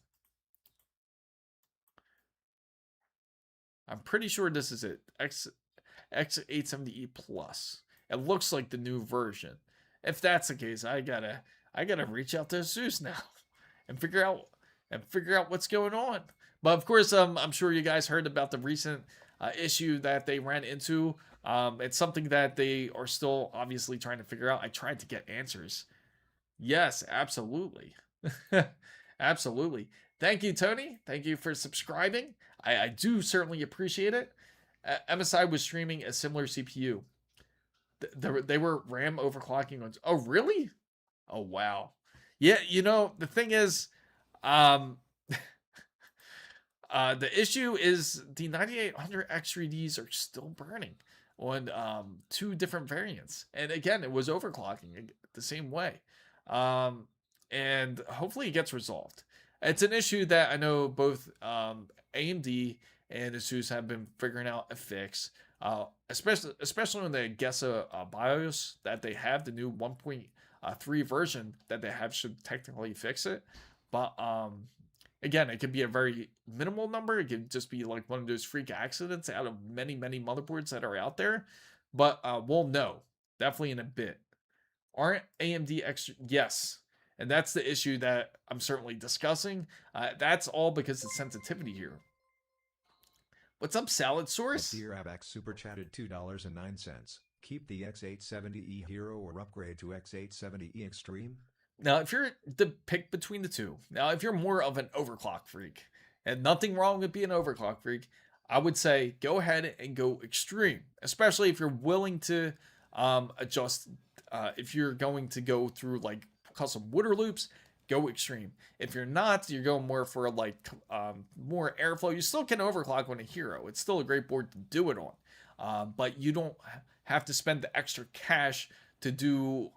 I'm pretty sure this is it. X870E Plus. It looks like the new version. If that's the case, I gotta reach out to Asus now and figure out what's going on. But of course, I'm sure you guys heard about the recent issue that they ran into. It's something that they are still obviously trying to figure out. I tried to get answers. Yes, absolutely. Absolutely. Thank you, Tony. Thank you for subscribing. I do certainly appreciate it. MSI was streaming a similar CPU. They were RAM overclocking on. Oh, really? Oh, wow. Yeah, you know, the thing is, the issue is the 9800 X3Ds are still burning on 2 different variants. And again, it was overclocking the same way. And hopefully it gets resolved. It's an issue that I know both AMD and Asus have been figuring out a fix, especially on the Gesa BIOS that they have. The new 1.3 version that they have should technically fix it. But again, it could be a very minimal number. It could just be like one of those freak accidents out of many, many motherboards that are out there. But we'll know definitely in a bit. Aren't AMD extra? Yes. And that's the issue that I'm certainly discussing. That's all because of sensitivity here. What's up, Salad Source? Dear Abax Super Chatted $2.09. Keep the X870E Hero or upgrade to X870E Extreme? Now, if you're to pick between the two, now if you're more of an overclock freak, and nothing wrong with being an overclock freak, I would say go ahead and go extreme, especially if you're willing to adjust. If you're going to go through like custom water loops, go extreme. If you're not, you're going more for like more airflow. You still can overclock on a Hero. It's still a great board to do it on, but you don't have to spend the extra cash to do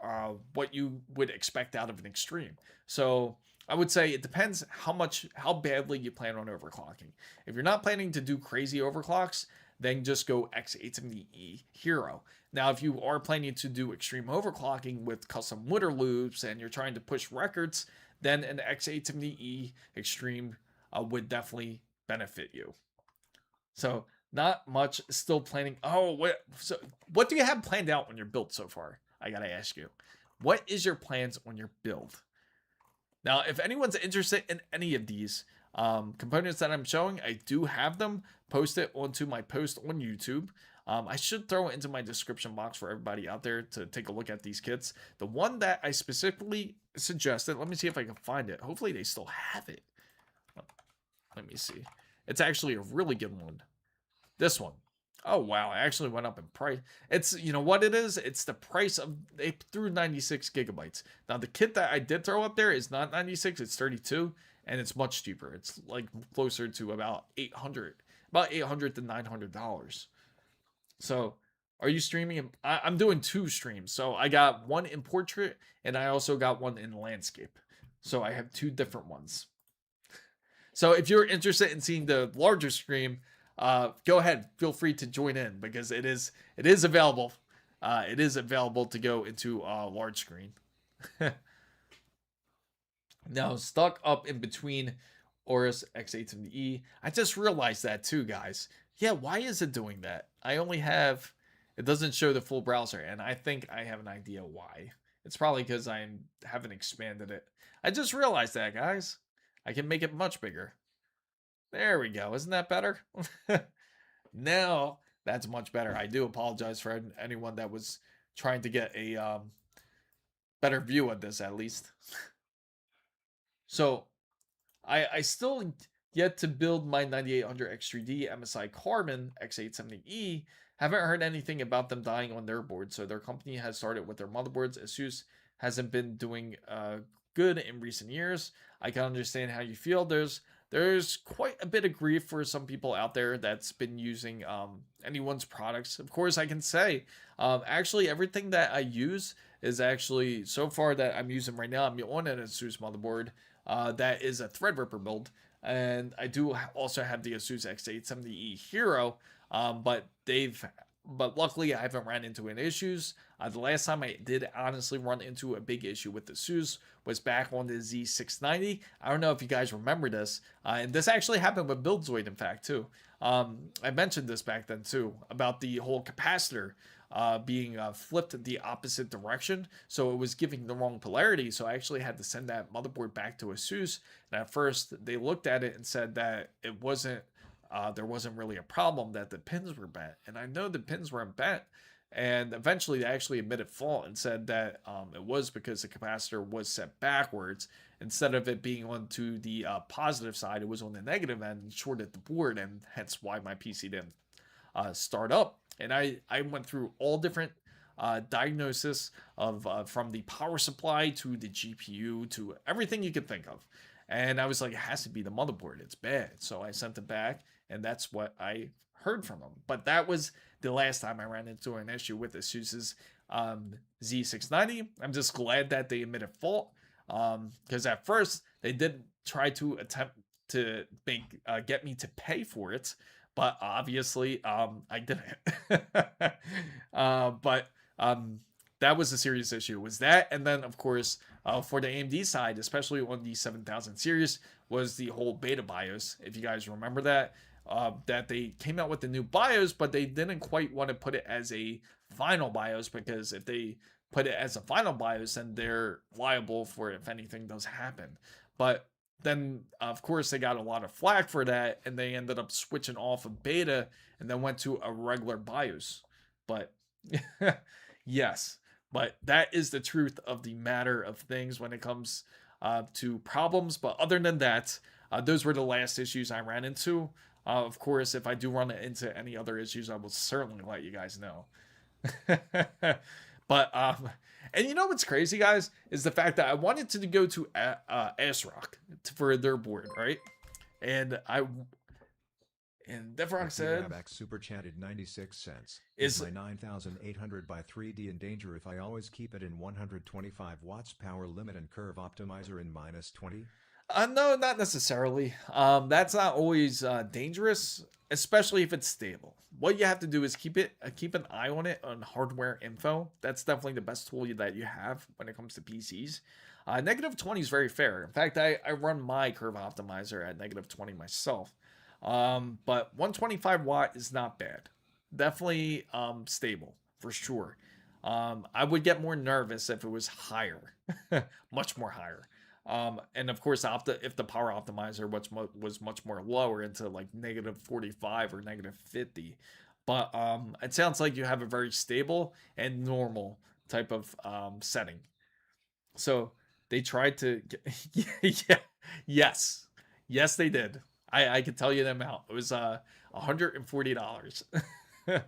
what you would expect out of an extreme. So I would say it depends how badly you plan on overclocking. If you're not planning to do crazy overclocks, then just go X870E Hero. Now, if you are planning to do extreme overclocking with custom water loops and you're trying to push records, then an X870E Extreme would definitely benefit you. So not much still planning. So what do you have planned out on your build so far? I gotta ask you, what is your plans on your build? Now, if anyone's interested in any of these components that I'm showing, I do have them posted onto my post on YouTube. I should throw it into my description box for everybody out there to take a look at these kits. The one that I specifically suggested, let me see if I can find it. Hopefully they still have it. Let me see. It's actually a really good one. This one. Oh, wow. It actually went up in price. It's, you know what it is? It's the price of, they threw 96 gigabytes. Now, the kit that I did throw up there is not 96, it's 32, and it's much cheaper. It's like closer to about $800 to $900. So, are you streaming? I'm doing 2 streams. So, I got one in portrait, and I also got one in landscape. So, I have 2 different ones. So, if you're interested in seeing the larger stream, go ahead, feel free to join in because it is available. It is available to go into large screen. Now, stuck up in between Aorus X870E. I just realized that too, guys. Yeah, why is it doing that? It doesn't show the full browser, and I think I have an idea why. It's probably because I haven't expanded it. I just realized that, guys. I can make it much bigger. There we go. Isn't that better? Now, that's much better. I do apologize for anyone that was trying to get a better view of this, at least. So, I still yet to build my 9800 X3D MSI Carbon X870E. Haven't heard anything about them dying on their board, so their company has started with their motherboards. ASUS hasn't been doing good in recent years. I can understand how you feel. There's quite a bit of grief for some people out there that's been using anyone's products. Of course, I can say, actually, everything that I use is actually, so far that I'm using right now, I'm on an ASUS motherboard that is a Threadripper build. And I do also have the ASUS X870E Hero, but luckily I haven't ran into any issues. The last time I did honestly run into a big issue with the ASUS was back on the Z690. I don't know if you guys remember this, and this actually happened with Buildzoid, in fact, too. I mentioned this back then too, about the whole capacitor being flipped the opposite direction, so it was giving the wrong polarity. So I actually had to send that motherboard back to ASUS, and at first they looked at it and said that it wasn't there wasn't really a problem, that the pins were bent. And I know the pins weren't bent, and eventually they actually admitted fault and said that it was because the capacitor was set backwards. Instead of it being onto the positive side, it was on the negative end and shorted the board, and hence why my PC didn't start up. And I went through all different diagnosis of from the power supply to the GPU to everything you could think of. And I was like, it has to be the motherboard. It's bad. So I sent it back, and that's what I heard from them. But that was the last time I ran into an issue with ASUS's Z690. I'm just glad that they admitted fault, because at first they did try to attempt to get me to pay for it, but obviously I didn't. That was a serious issue. It was that, and then of course for the AMD side, especially on the 7000 series, was the whole beta BIOS. If you guys remember that, that they came out with the new BIOS, but they didn't quite want to put it as a final BIOS, because if they put it as a final BIOS, and they're liable for it if anything does happen. But then, of course, they got a lot of flack for that, and they ended up switching off of beta and then went to a regular BIOS. But yes, but that is the truth of the matter of things when it comes to problems. But other than that, those were the last issues I ran into. Of course, if I do run into any other issues, I will certainly let you guys know. But and you know what's crazy, guys, is the fact that I wanted to go to ASRock for their board, right? And Devrock said, Raback super chatted 96 cents. Is my 9800 by 3D in danger if I always keep it in 125 watts power limit and curve optimizer in -20? No, not necessarily. That's not always dangerous, especially if it's stable. What you have to do is keep an eye on it on hardware info. That's definitely the best tool that you have when it comes to PCs. -20 is very fair. In fact, I run my curve optimizer at -20 myself. But 125 watt is not bad. Definitely stable for sure. I would get more nervous if it was higher, much more higher. And of course, if the power optimizer was much more lower into like -45 or -50. But it sounds like you have a very stable and normal type of setting. So they tried to yeah, yes they did. I can tell you the amount. It was $140. A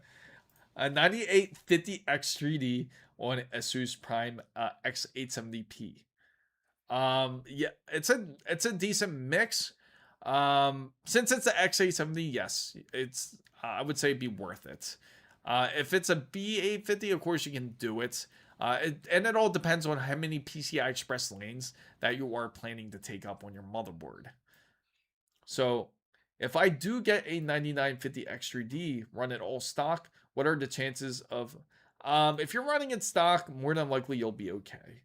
9850X3D on ASUS Prime X870P. Yeah, it's a decent mix. Since it's the X870, yes, it's I would say it'd be worth it. If it's a B850, of course you can do it. And it all depends on how many PCI Express lanes that you are planning to take up on your motherboard. So if I do get a 9950X3D, run it all stock, what are the chances of, if you're running it stock, more than likely you'll be okay.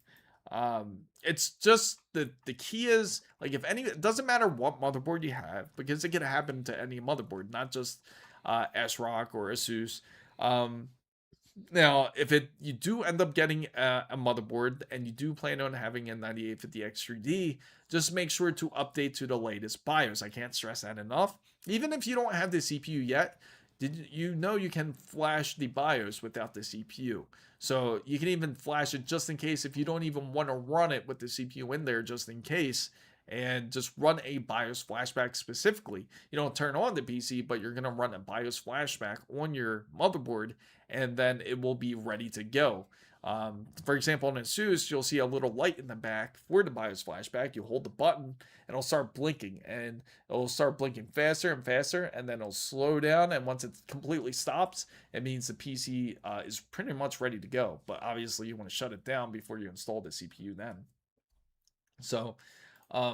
It's just the key is, like, if any, it doesn't matter what motherboard you have, because it can happen to any motherboard, not just ASRock or ASUS. Now, if you do end up getting a motherboard and you do plan on having a 9850X3D, just make sure to update to the latest BIOS. I can't stress that enough. Even if you don't have the CPU yet, did you know you can flash the BIOS without the CPU? So you can even flash it just in case if you don't even want to run it with the CPU in there, just in case, and just run a BIOS flashback specifically. You don't turn on the PC, but you're going to run a BIOS flashback on your motherboard, and then it will be ready to go. For example, on ASUS, you'll see a little light in the back for the BIOS flashback. You hold the button, and it'll start blinking, and it'll start blinking faster and faster, and then it'll slow down, and once it completely stops, it means the PC is pretty much ready to go. But obviously, you want to shut it down before you install the CPU then. So, I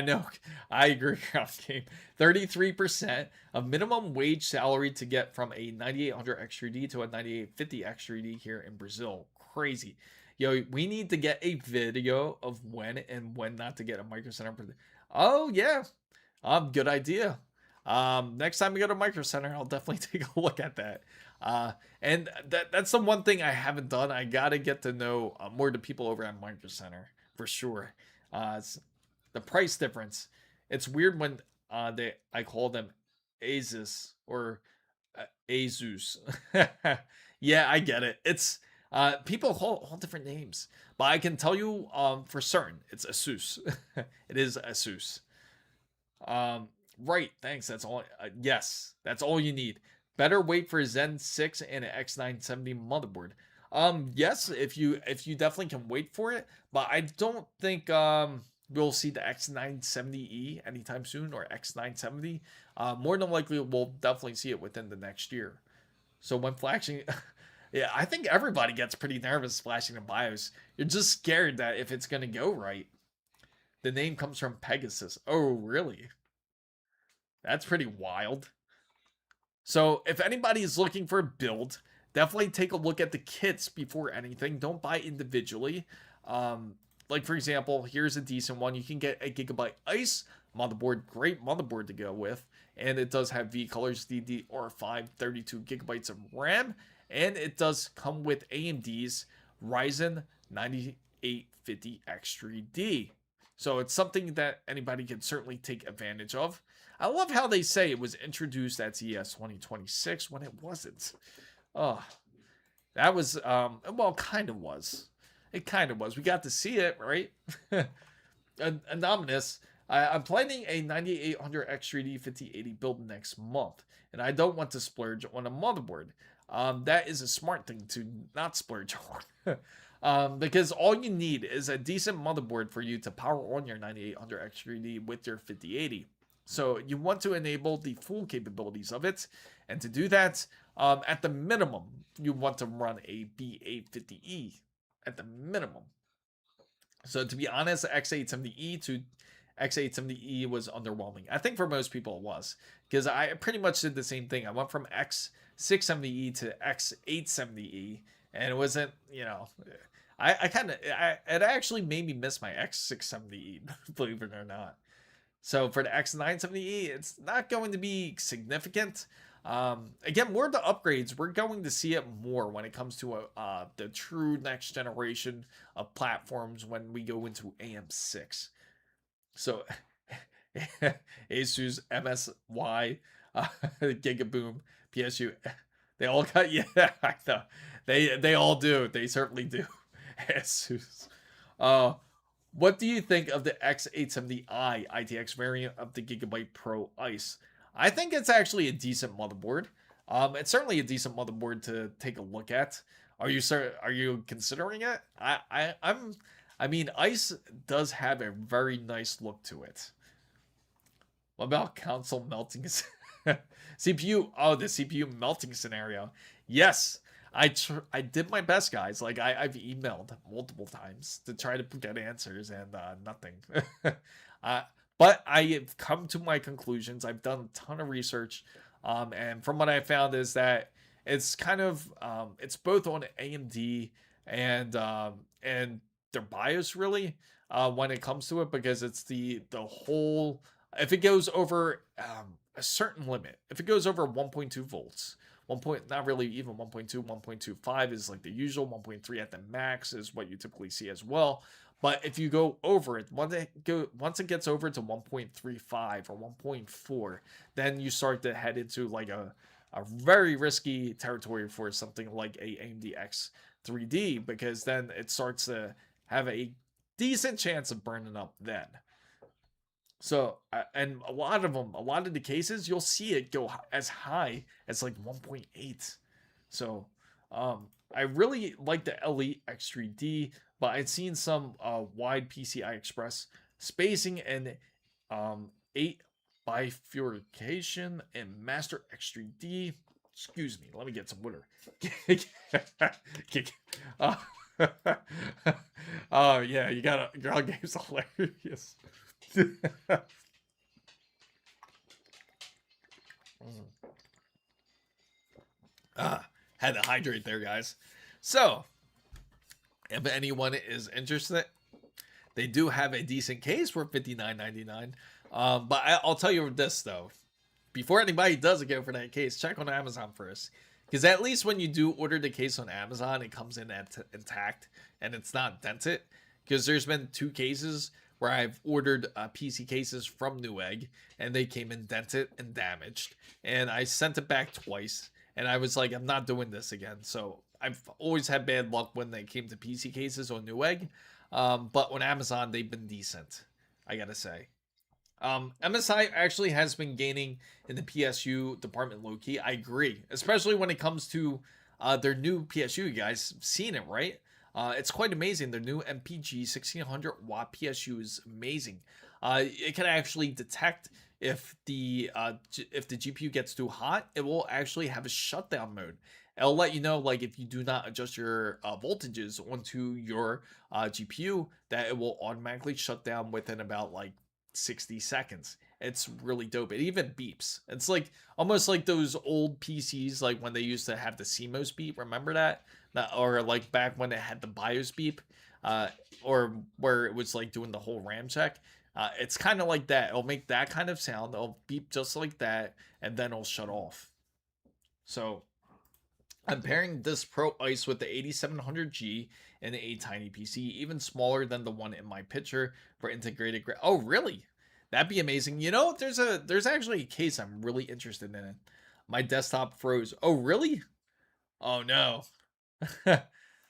know, I agree, Craft Game. 33% of minimum wage salary to get from a 9800X3D to a 9850X3D here in Brazil. Crazy. Yo, we need to get a video of when and when not to get a Micro Center. Oh, yeah. Good idea. Next time we go to Micro Center, I'll definitely take a look at that. And that's the one thing I haven't done. I gotta get to know more of the people over at Micro Center. For sure. It's the price difference. It's weird when I call them Asus or Asus. Yeah, I get it. It's people call all different names, but I can tell you for certain it's Asus. It is Asus. Right. Thanks. That's all. Yes, that's all you need. Better wait for Zen 6 and an X970 motherboard. Yes, if you definitely can wait for it, but I don't think we'll see the X970E anytime soon, or X970. More than likely we'll definitely see it within the next year. So when flashing, yeah, I think everybody gets pretty nervous flashing the BIOS. You're just scared that if it's gonna go right. The name comes from Pegasus. Oh, really? That's pretty wild. So if anybody is looking for a build, definitely take a look at the kits before anything. Don't buy individually. Like, for example, here's a decent one. You can get a Gigabyte Ice motherboard. Great motherboard to go with. And it does have V-Colors DDR5, 32 gigabytes of RAM. and it does come with AMD's Ryzen 9850X3D. So it's something that anybody can certainly take advantage of. I love how they say it was introduced at CES 2026 when it wasn't. Oh, that was, well, kind of was. It kind of was. We got to see it, right? Anonymous. I'm planning a 9800X3D 5080 build next month, and I don't want to splurge on a motherboard. That is a smart thing to not splurge on. Because all you need is a decent motherboard for you to power on your 9800X3D with your 5080. So you want to enable the full capabilities of it, and to do that, at the minimum, you want to run a B850E at the minimum. So to be honest, X870E to X870E was underwhelming. I think for most people it was, because I pretty much did the same thing. I went from X670E to X870E, and it wasn't, it actually made me miss my X670E, believe it or not. So for the X970E, it's not going to be significant. Again, more of the upgrades, we're going to see it more when it comes to the true next generation of platforms when we go into AM6. So Asus, MSY, Gigaboom, PSU, they all got, yeah, I know. They all do. They certainly do. Asus. What do you think of the X870i ITX variant of the Gigabyte Pro Ice? I think it's actually a decent motherboard. It's certainly a decent motherboard to take a look at. Are you considering it? I mean, Ice does have a very nice look to it. What about console melting? CPU? Oh, the CPU melting scenario. Yes, I did my best, guys. Like I've emailed multiple times to try to get answers, and nothing. But I have come to my conclusions. I've done a ton of research, and from what I found is that it's kind of it's both on AMD and their BIOS really when it comes to it, because it's the whole, if it goes over a certain limit, if it goes over 1.2 volts, not really even 1.2, 1.25 is like the usual, 1.3 at the max is what you typically see as well. But if you go over it, once it gets over to 1.35 or 1.4, then you start to head into like a very risky territory for something like a AMD X3D, because then it starts to have a decent chance of burning up then. So, and a lot of the cases, you'll see it go as high as like 1.8. So, I really like the Elite X3D, but I've seen some wide PCI Express spacing and 8 bifurcation and Master X3D. Excuse me, let me get some water. Oh yeah, you got a girl game's hilarious. Had to hydrate there, guys. So, if anyone is interested, they do have a decent case for $59.99. But I'll tell you this though, before anybody does go for that case, check on Amazon first, because at least when you do order the case on Amazon, it comes in intact and it's not dented. Because there's been 2 cases where I've ordered PC cases from Newegg and they came in dented and damaged, and I sent it back twice, and I was like, I'm not doing this again. So I've always had bad luck when they came to PC cases on Newegg, but on Amazon they've been decent, I gotta say. MSI actually has been gaining in the PSU department low-key. I agree, especially when it comes to their new PSU. You guys seen it, right? It's quite amazing. Their new MPG 1600 watt PSU is amazing. It can actually detect if the GPU gets too hot. It will actually have a shutdown mode. It'll let you know, like, if you do not adjust your voltages onto your GPU, that it will automatically shut down within about like 60 seconds. It's really dope. It even beeps. It's like almost like those old PCs, like when they used to have the CMOS beep. Remember that? Or like back when it had the BIOS beep, or where it was like doing the whole RAM check. It's kind of like that. It'll make that kind of sound. It'll beep just like that, and then it'll shut off. So I'm pairing this Pro Ice with the 8700G and a tiny PC, even smaller than the one in my picture for integrated. Oh, really? That'd be amazing. You know, there's actually a case I'm really interested in. It. My desktop froze. Oh, really? Oh no.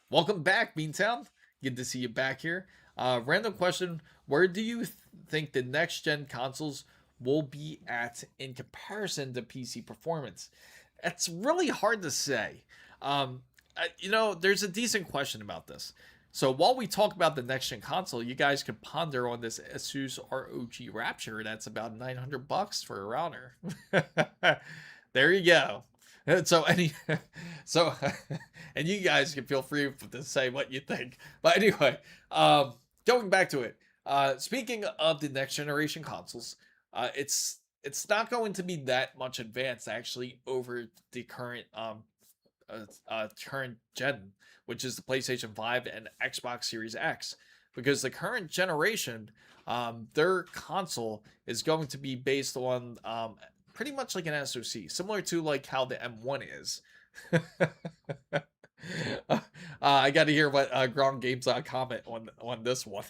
Welcome back, Beantown. Good to see you back here. Random question: where do you think the next gen consoles will be at in comparison to PC performance? It's really hard to say. You know, there's a decent question about this. So while we talk about the next gen console, you guys could ponder on this Asus ROG Rapture. That's about $900 for a router. There you go. So so and you guys can feel free to say what you think. But anyway, going back to it. Speaking of the next generation consoles, it's not going to be that much advanced actually over the current gen, which is the PlayStation 5 and Xbox Series X, because the current generation, their console is going to be based on pretty much like an SoC, similar to like how the M1 is. I got to hear what Ground Games comment on this one.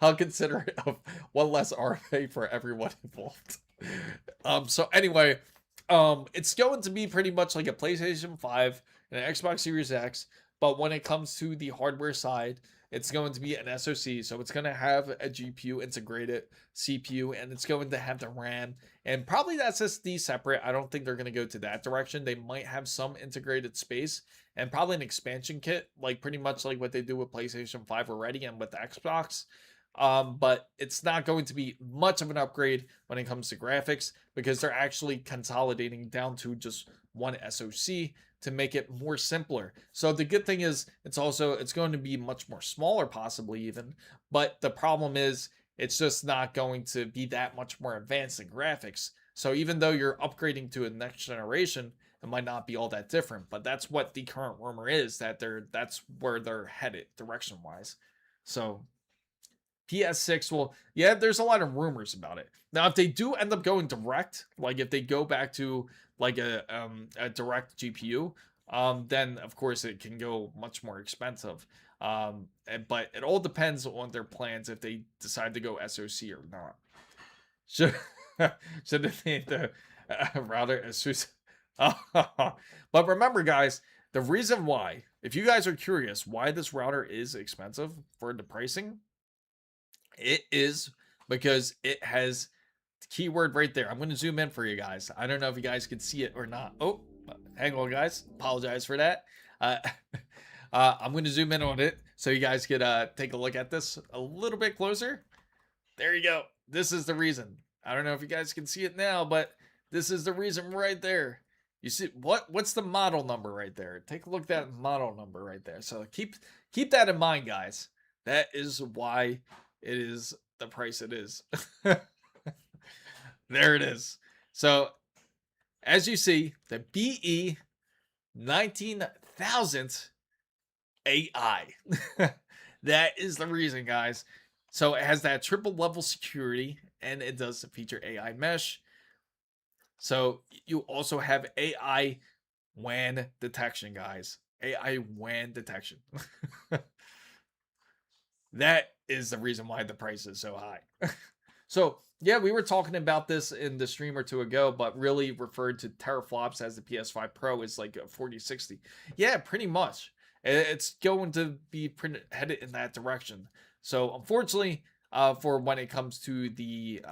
How considerate of one less RFA for everyone involved. So anyway, it's going to be pretty much like a PlayStation 5 and an Xbox Series X, but when it comes to the hardware side, it's going to be an SoC, so it's going to have a GPU integrated CPU, and it's going to have the RAM and probably the SSD separate. I don't think they're going to go to that direction. They might have some integrated space and probably an expansion kit, like pretty much like what they do with PlayStation 5 already and with Xbox. But it's not going to be much of an upgrade when it comes to graphics, because they're actually consolidating down to just one SoC to make it more simpler. So the good thing is it's going to be much more smaller, possibly even, but the problem is it's just not going to be that much more advanced in graphics. So even though you're upgrading to a next generation, it might not be all that different, but that's what the current rumor is, that's where they're headed direction wise. So PS6 will, yeah, there's a lot of rumors about it. Now, if they do end up going direct, like if they go back to like a direct GPU, then of course it can go much more expensive. But it all depends on their plans if they decide to go SoC or not. Should they need the router ASUS? But remember, guys, the reason why, if you guys are curious why this router is expensive for the pricing, it is because it has the keyword right there. I'm going to zoom in for you guys. I don't know if you guys can see it or not. Oh, hang on, guys. Apologize for that. I'm going to zoom in on it so you guys could take a look at this a little bit closer. There you go. This is the reason. I don't know if you guys can see it now, but this is the reason right there. You see what's the model number right there? Take a look at that model number right there. So keep that in mind, guys. That is why it is the price it is. There it is. So as you see, the BE 19,000 AI. That is the reason, guys. So it has that triple level security, and it does feature AI mesh. So you also have AI WAN detection, guys. AI WAN detection. That is the reason why the price is so high. So yeah, we were talking about this in the stream or two ago, but really referred to teraflops as the PS5 Pro is like a 4060. Yeah, pretty much. It's going to be headed in that direction. So unfortunately, for when it comes to the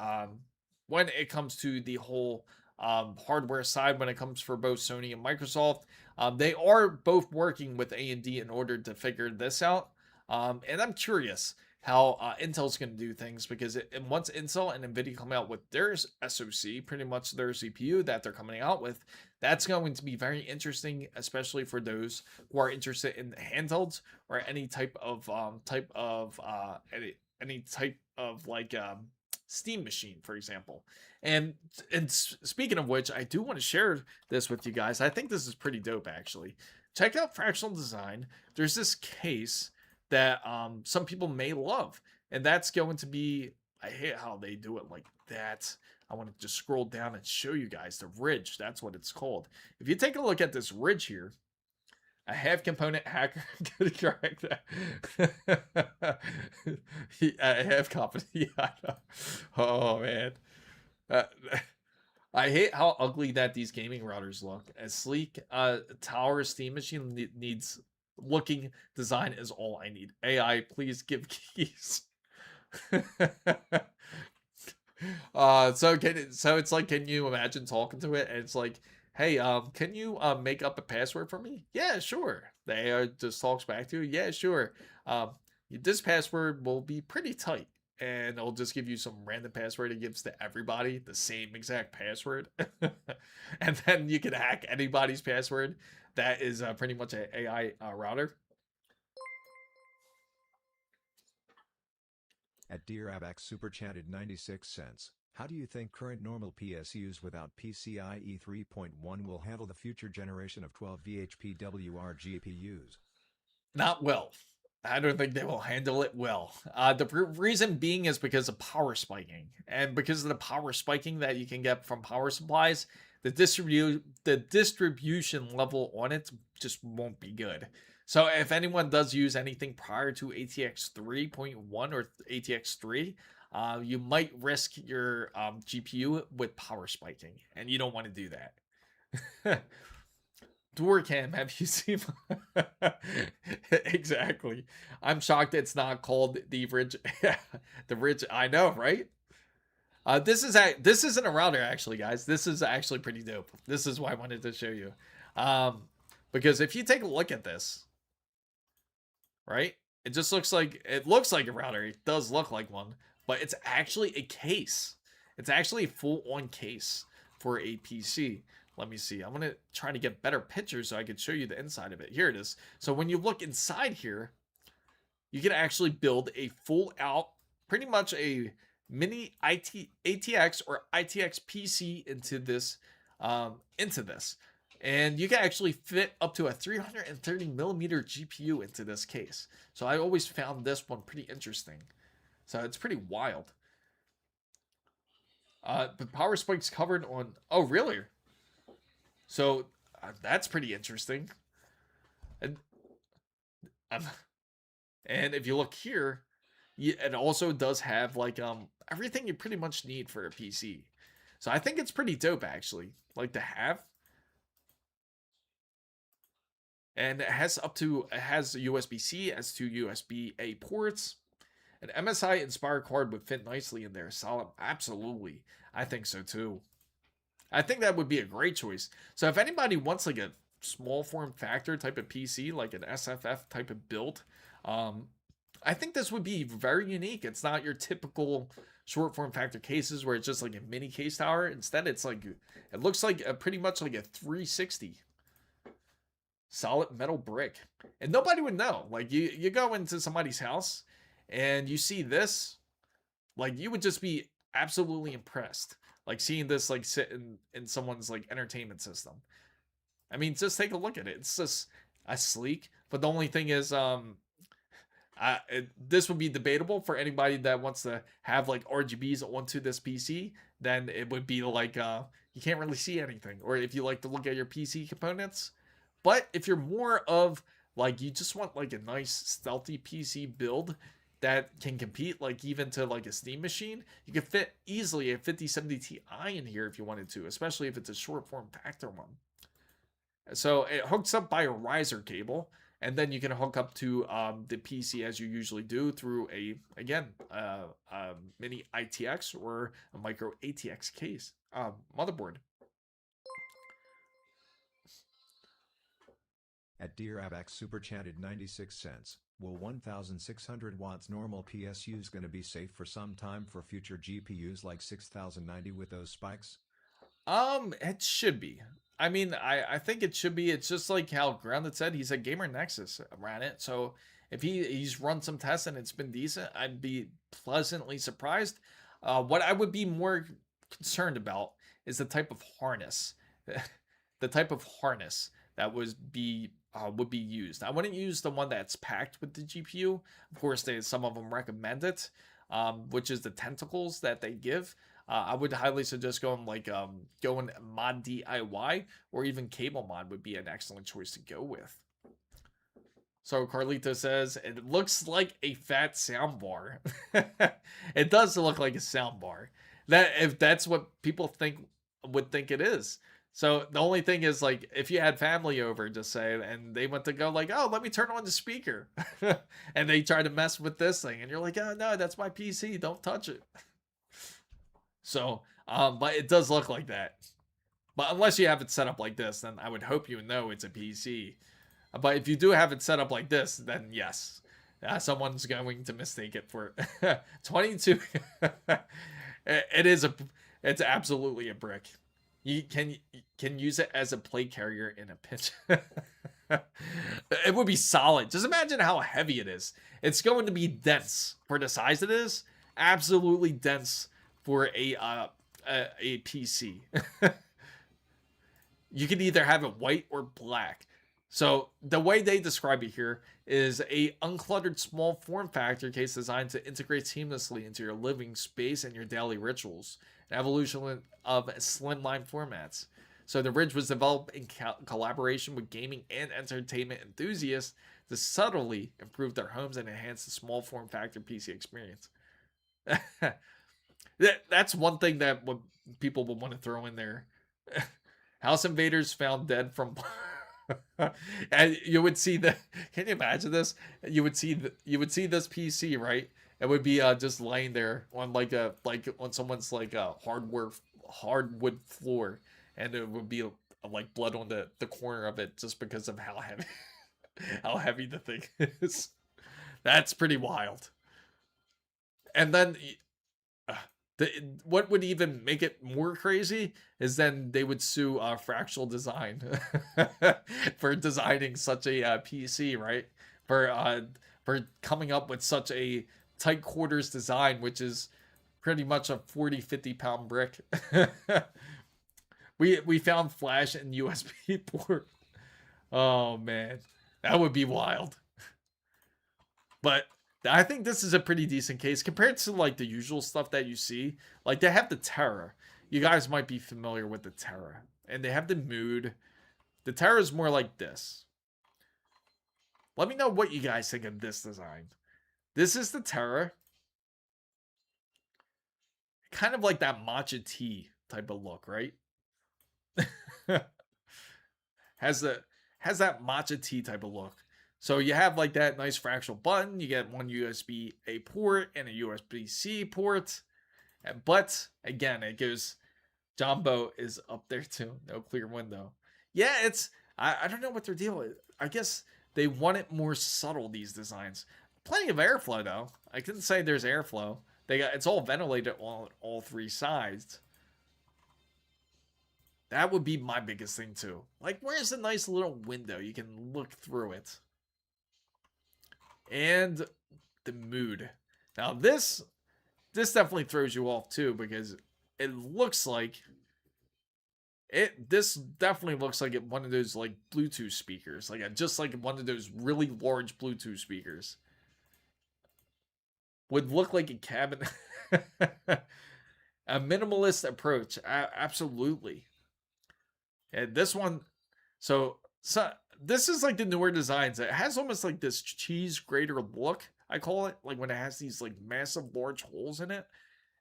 whole hardware side, when it comes for both Sony and Microsoft, they are both working with AMD in order to figure this out. And I'm curious how Intel's going to do things, because once Intel and NVIDIA come out with their SoC, pretty much their CPU that they're coming out with, that's going to be very interesting, especially for those who are interested in handhelds or any type of like Steam machine, for example. And speaking of which, I do want to share this with you guys. I think this is pretty dope, actually. Check out Fractional Design. There's this case that some people may love, and that's going to be I hate how they do it like that. I want to just scroll down and show you guys the ridge. That's what it's called. If you take a look at this ridge here, a half component hacker could correct that. A half component. Yeah, I know. Oh man. Uh, I hate how ugly that these gaming routers look. A sleek tower steam machine needs looking design is all I need. AI, please give keys. So it's like, can you imagine talking to it and it's like, hey, can you make up a password for me? Yeah, sure. The AI just talks back to you. Yeah, sure. Um, this password will be pretty tight, and it'll just give you some random password it gives to everybody the same exact password, and then you can hack anybody's password. That is pretty much an AI router. At Dear Abax Super Chatted 96 cents. How do you think current normal PSUs without PCIe 3.1 will handle the future generation of 12 VHPWR GPUs? Not well. I don't think they will handle it well. The reason being is because of power spiking, and because of the power spiking that you can get from power supplies, the distribution level on it just won't be good. So if anyone does use anything prior to ATX 3.1 or ATX 3, you might risk your GPU with power spiking, and you don't want to do that. Doorcam, have you seen? Exactly. I'm shocked it's not called the ridge. The ridge. I know, right? This isn't a router actually, guys. This is actually pretty dope. This is why I wanted to show you. Because if you take a look at this, right? It looks like a router. It does look like one, but it's actually a case. It's actually a full-on case for a PC. Let me see. I'm going to try to get better pictures so I can show you the inside of it. Here it is. So when you look inside here, you can actually build a full out, pretty much a mini ATX or ITX PC into this. And you can actually fit up to a 330 millimeter GPU into this case. So I always found this one pretty interesting. So it's pretty wild. But power spikes covered on. Oh, really? So that's pretty interesting. And and if you look here, it also does have like everything you pretty much need for a PC. So I think it's pretty dope actually, like to have. And it has USB-C, it has two USB-A ports. An MSI Inspire card would fit nicely in there. Solid, absolutely. I think so too. I think that would be a great choice. So if anybody wants like a small form factor type of PC, like an SFF type of build, I think this would be very unique. It's not your typical short form factor cases where it's just like a mini case tower. Instead, it's like, it looks like pretty much like a 360 solid metal brick, and nobody would know. Like you go into somebody's house and you see this, like you would just be absolutely impressed, like seeing this like sit in someone's like entertainment system. I mean, just take a look at it. It's just a sleek, but the only thing is this would be debatable for anybody that wants to have like RGBs onto this PC. Then it would be like you can't really see anything, or if you like to look at your PC components. But if you're more of like, you just want like a nice stealthy PC build that can compete like even to like a Steam machine, you could fit easily a 5070 Ti in here if you wanted to, especially if it's a short form factor one. So it hooks up by a riser cable, and then you can hook up to the PC as you usually do through a mini ITX or a micro ATX case motherboard. At Dear Abax Super Chatted 96 cents. Will 1600 watts normal PSUs gonna be safe for some time for future GPUs like 6090 with those spikes? It should be. I mean, I think it should be. It's just like how Grounded said. He said Gamer Nexus ran it. So if he's run some tests and it's been decent, I'd be pleasantly surprised. What I would be more concerned about is the type of harness, the type of harness that would be used. I wouldn't use the one that's packed with the GPU. Of course, some of them recommend it. which is the tentacles that they give. I would highly suggest going going mod DIY, or even cable mod would be an excellent choice to go with. So Carlito says it looks like a fat soundbar. It does look like a soundbar. That if that's what people would think it is. So the only thing is, like, if you had family over, just say, and they went to go like, oh, let me turn on the speaker, and they try to mess with this thing, and you're like, oh no, that's my PC, don't touch it. So, but it does look like that. But unless you have it set up like this, then I would hope you know it's a PC. But if you do have it set up like this, then yes, someone's going to mistake it for 22. It's absolutely a brick. You can use it as a plate carrier in a pinch. It would be solid. Just imagine how heavy it is. It's going to be dense for the size it is. Absolutely dense for a PC. You can either have it white or black. So the way they describe it here is a uncluttered small form factor case designed to integrate seamlessly into your living space and your daily rituals. An evolution of slimline formats. So the Ridge was developed in collaboration with gaming and entertainment enthusiasts to subtly improve their homes and enhance the small form factor PC experience. That's one thing that people would want to throw in there. House invaders found dead from and you would see the, can you imagine this? You would see this PC, right? It would be just laying there on on someone's hardwood floor, and it would be like blood on the corner of it just because of how heavy the thing is. That's pretty wild. And then what would even make it more crazy is then they would sue Fractal Design for designing such a PC, right? For coming up with such a tight quarters design, which is pretty much a 40-50 pound brick. We found flash and USB port. Oh man, that would be wild. But I think this is a pretty decent case compared to like the usual stuff that you see. Like they have the Terra. You guys might be familiar with the Terra. And they have the Mood. The Terra is more like this. Let me know what you guys think of this design. This is the Terra. Kind of like that matcha tea type of look, right? has that matcha tea type of look. So you have like that nice fractal button. You get one USB-A port and a USB-C port. But again, it goes, Jumbo is up there too. No clear window. Yeah, I don't know what their deal is. I guess they want it more subtle, these designs. Plenty of airflow though. I couldn't say there's airflow. It's all ventilated on all three sides. That would be my biggest thing too. Like, where's the nice little window? You can look through it. And the Mood. Now this definitely throws you off too, because it looks like this definitely looks like one of those like Bluetooth speakers, just like one of those really large Bluetooth speakers. Would look like a cabinet. A minimalist approach, absolutely. And this one, so this is like the newer designs. It has almost like this cheese grater look, I call it, like when it has these like massive large holes in it.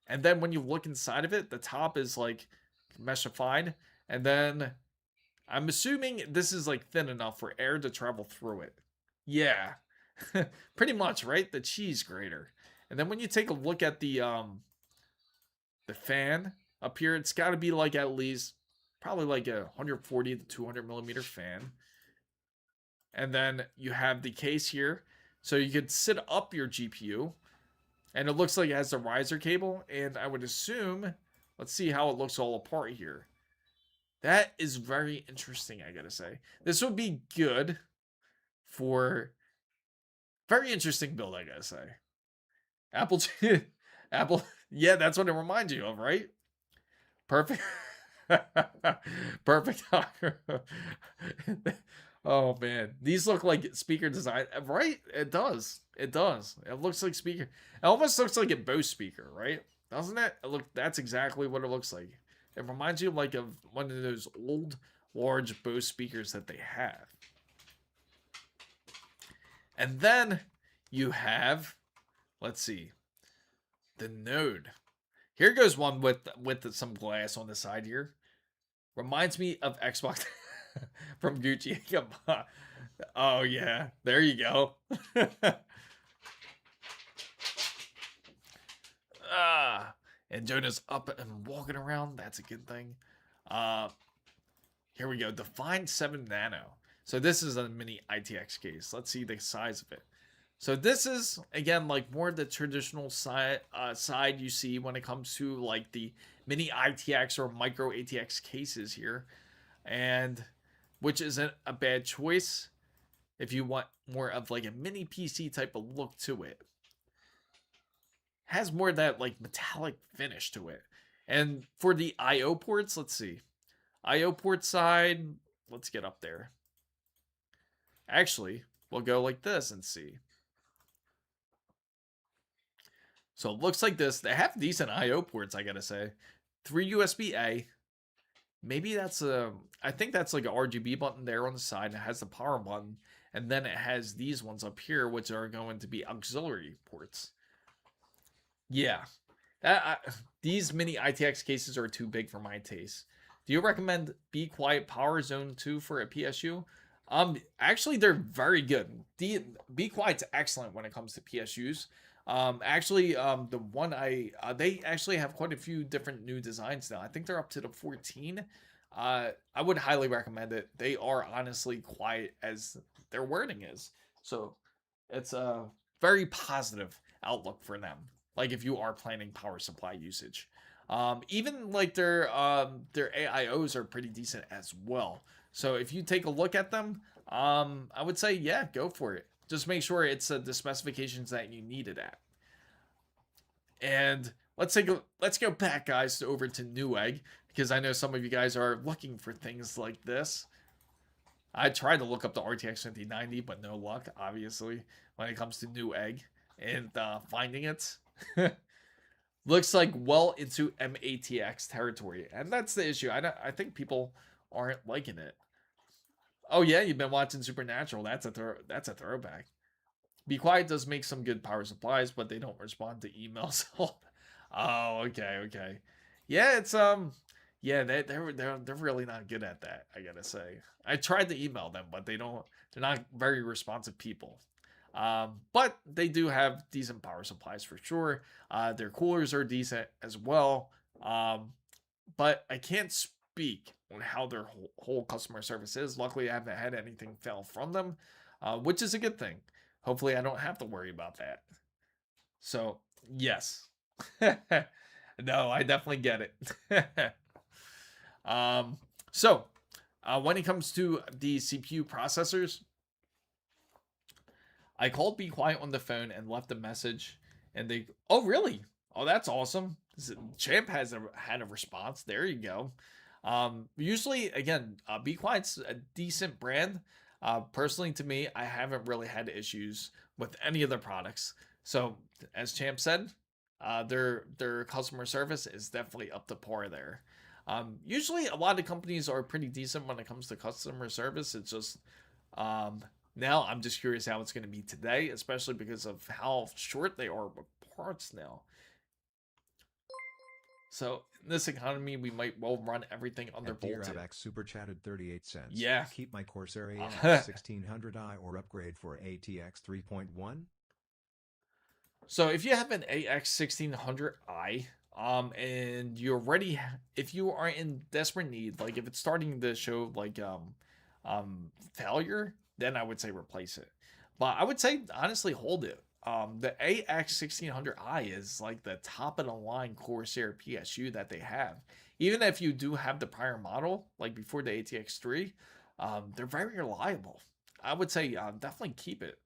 And then when you look inside of it, the top is like meshified. And then I'm assuming this is like thin enough for air to travel through it. Yeah, pretty much, right? The cheese grater. And then when you take a look at the fan up here, it's got to be like at least probably like a 140 to 200 millimeter fan. And then you have the case here, so you could sit up your GPU, and it looks like it has a riser cable. And I would assume, let's see how it looks all apart here. That is very interesting, I gotta say. This would be good for very interesting build, I gotta say. Apple, yeah, that's what it reminds you of, right? Perfect. Perfect. Oh man, these look like speaker design, right? It does. It does. It looks like speaker. It almost looks like a Bose speaker, right? Doesn't it? That's exactly what it looks like. It reminds you like of one of those old large Bose speakers that they have. And then you have, let's see, the Node. Here goes one with some glass on the side here. Reminds me of Xbox from Gucci. Oh yeah, there you go. And Jonah's up and walking around. That's a good thing. Here we go. Define 7 Nano. So this is a mini ITX case. Let's see the size of it. So this is, again, like more the traditional side you see when it comes to like the mini ITX or micro ATX cases here. And which isn't a bad choice if you want more of like a mini PC type of look to it. Has more of that like metallic finish to it. And for the IO ports, let's see. IO port side, let's get up there. Actually, we'll go like this and see. So it looks like this. They have decent IO ports, I gotta say. 3 USB-A. Maybe that's I think that's like an RGB button there on the side. It has the power button. And then it has these ones up here, which are going to be auxiliary ports. Yeah. These mini ITX cases are too big for my taste. Do you recommend Be Quiet Power Zone 2 for a PSU? Actually, they're very good. Be Quiet's excellent when it comes to PSUs. The one they actually have quite a few different new designs now. I think they're up to the 14. I would highly recommend it. They are honestly quiet as their wording is. So it's a very positive outlook for them. Like if you are planning power supply usage. Even like their AIOs are pretty decent as well. So if you take a look at them, I would say, yeah, go for it. Just make sure it's the specifications that you need it at. And let's go back, guys, over to Newegg, because I know some of you guys are looking for things like this. I tried to look up the RTX 5090, but no luck, obviously, when it comes to Newegg and finding it. Looks like well into MATX territory, and that's the issue. I think people aren't liking it. Oh yeah, you've been watching Supernatural. That's a throwback. Be Quiet does make some good power supplies, but they don't respond to emails. Oh, okay. Yeah, it's yeah, they're really not good at that, I gotta say. I tried to email them, but they're not very responsive people. But they do have decent power supplies for sure. Their coolers are decent as well. But I can't speak on how their whole customer service is. Luckily, I haven't had anything fail from them, which is a good thing. Hopefully, I don't have to worry about that. So, yes. No, I definitely get it. When it comes to the CPU processors, I called Be Quiet on the phone and left a message, and they, oh really? Oh, that's awesome. Champ had a response. There you go. Usually, again, Be Quiet's a decent brand. Personally, to me, I haven't really had issues with any of their products. So, as Champ said, their customer service is definitely up to par there. Usually, a lot of companies are pretty decent when it comes to customer service. It's just now I'm just curious how it's going to be today, especially because of how short they are with parts now. So in this economy, we might well run everything undervolted. Rabax super chatted 38 cents. Yeah. Keep my Corsair AX 1600i or upgrade for ATX 3.1. So if you have an AX 1600i, and you're ready, if you are in desperate need, like if it's starting to show like failure, then I would say replace it. But I would say honestly hold it. The AX 1600i is like the top of the line Corsair PSU that they have. Even if you do have the prior model, like before the ATX 3, they're very reliable. I would say definitely keep it.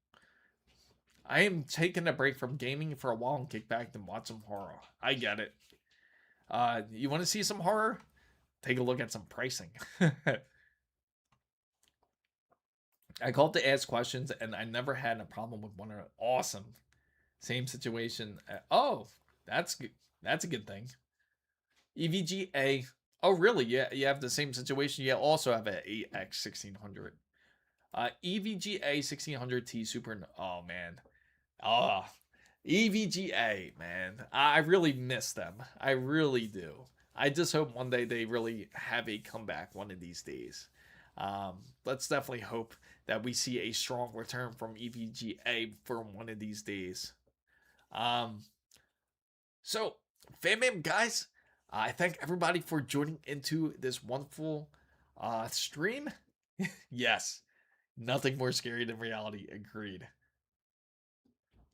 I am taking a break from gaming for a while and kick back and watch some horror. I get it. You want to see some horror? Take a look at some pricing. I called to ask questions, and I never had a problem with one. Awesome. Same situation. Oh, that's good. That's a good thing. EVGA. Oh, really? Yeah, you have the same situation. You also have an 8X 1600. EVGA 1600T Super. Oh man. Oh, EVGA, man. I really miss them. I really do. I just hope one day they really have a comeback one of these days. Let's definitely hope that we see a strong return from EVGA for one of these days. Um, so, fam guys, I thank everybody for joining into this wonderful stream. Yes, nothing more scary than reality. Agreed.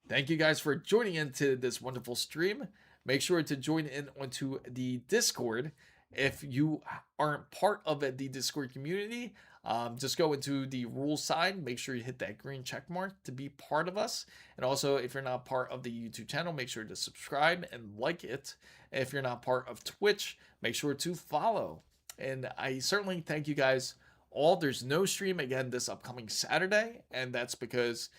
Thank you guys for joining into this wonderful stream. Make sure to join in onto the Discord. If you aren't part of the Discord community, just go into the rules side. Make sure you hit that green check mark to be part of us. And also, if you're not part of the YouTube channel, make sure to subscribe and like it. If you're not part of Twitch, make sure to follow. And I certainly thank you guys all. There's no stream again this upcoming Saturday, and that's because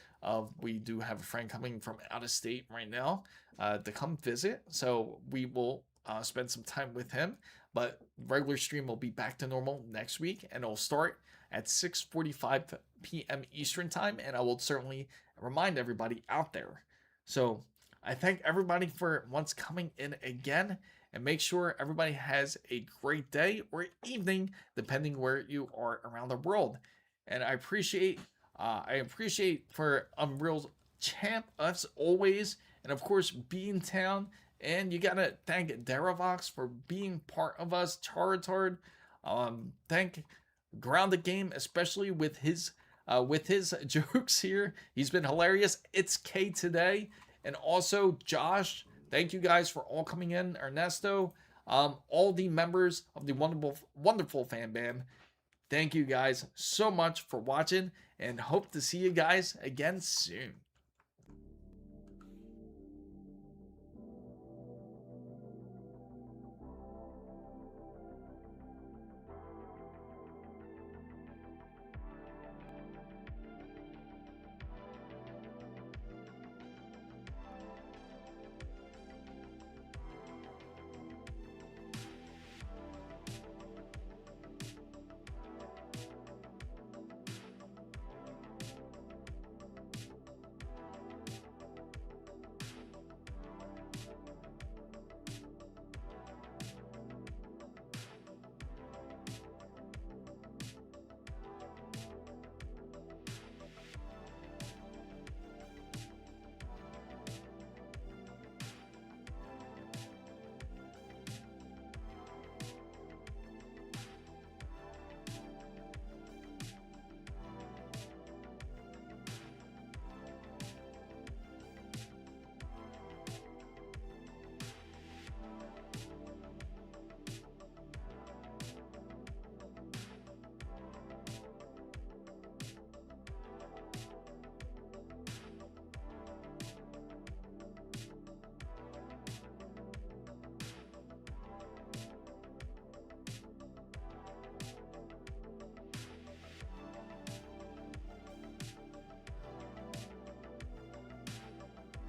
we do have a friend coming from out of state right now to come visit. So we will spend some time with him. But regular stream will be back to normal next week, and it'll start at 6:45 p.m. Eastern time. And I will certainly remind everybody out there. So I thank everybody for once coming in again, and make sure everybody has a great day or evening, depending where you are around the world. And I appreciate for Unreal Champ as always, and of course Beantown. And you gotta thank Daravox for being part of us. Charizard, thank Grounded Game, especially with his jokes here. He's been hilarious. It's K today, and also Josh. Thank you guys for all coming in. Ernesto, all the members of the wonderful fan band. Thank you guys so much for watching, and hope to see you guys again soon.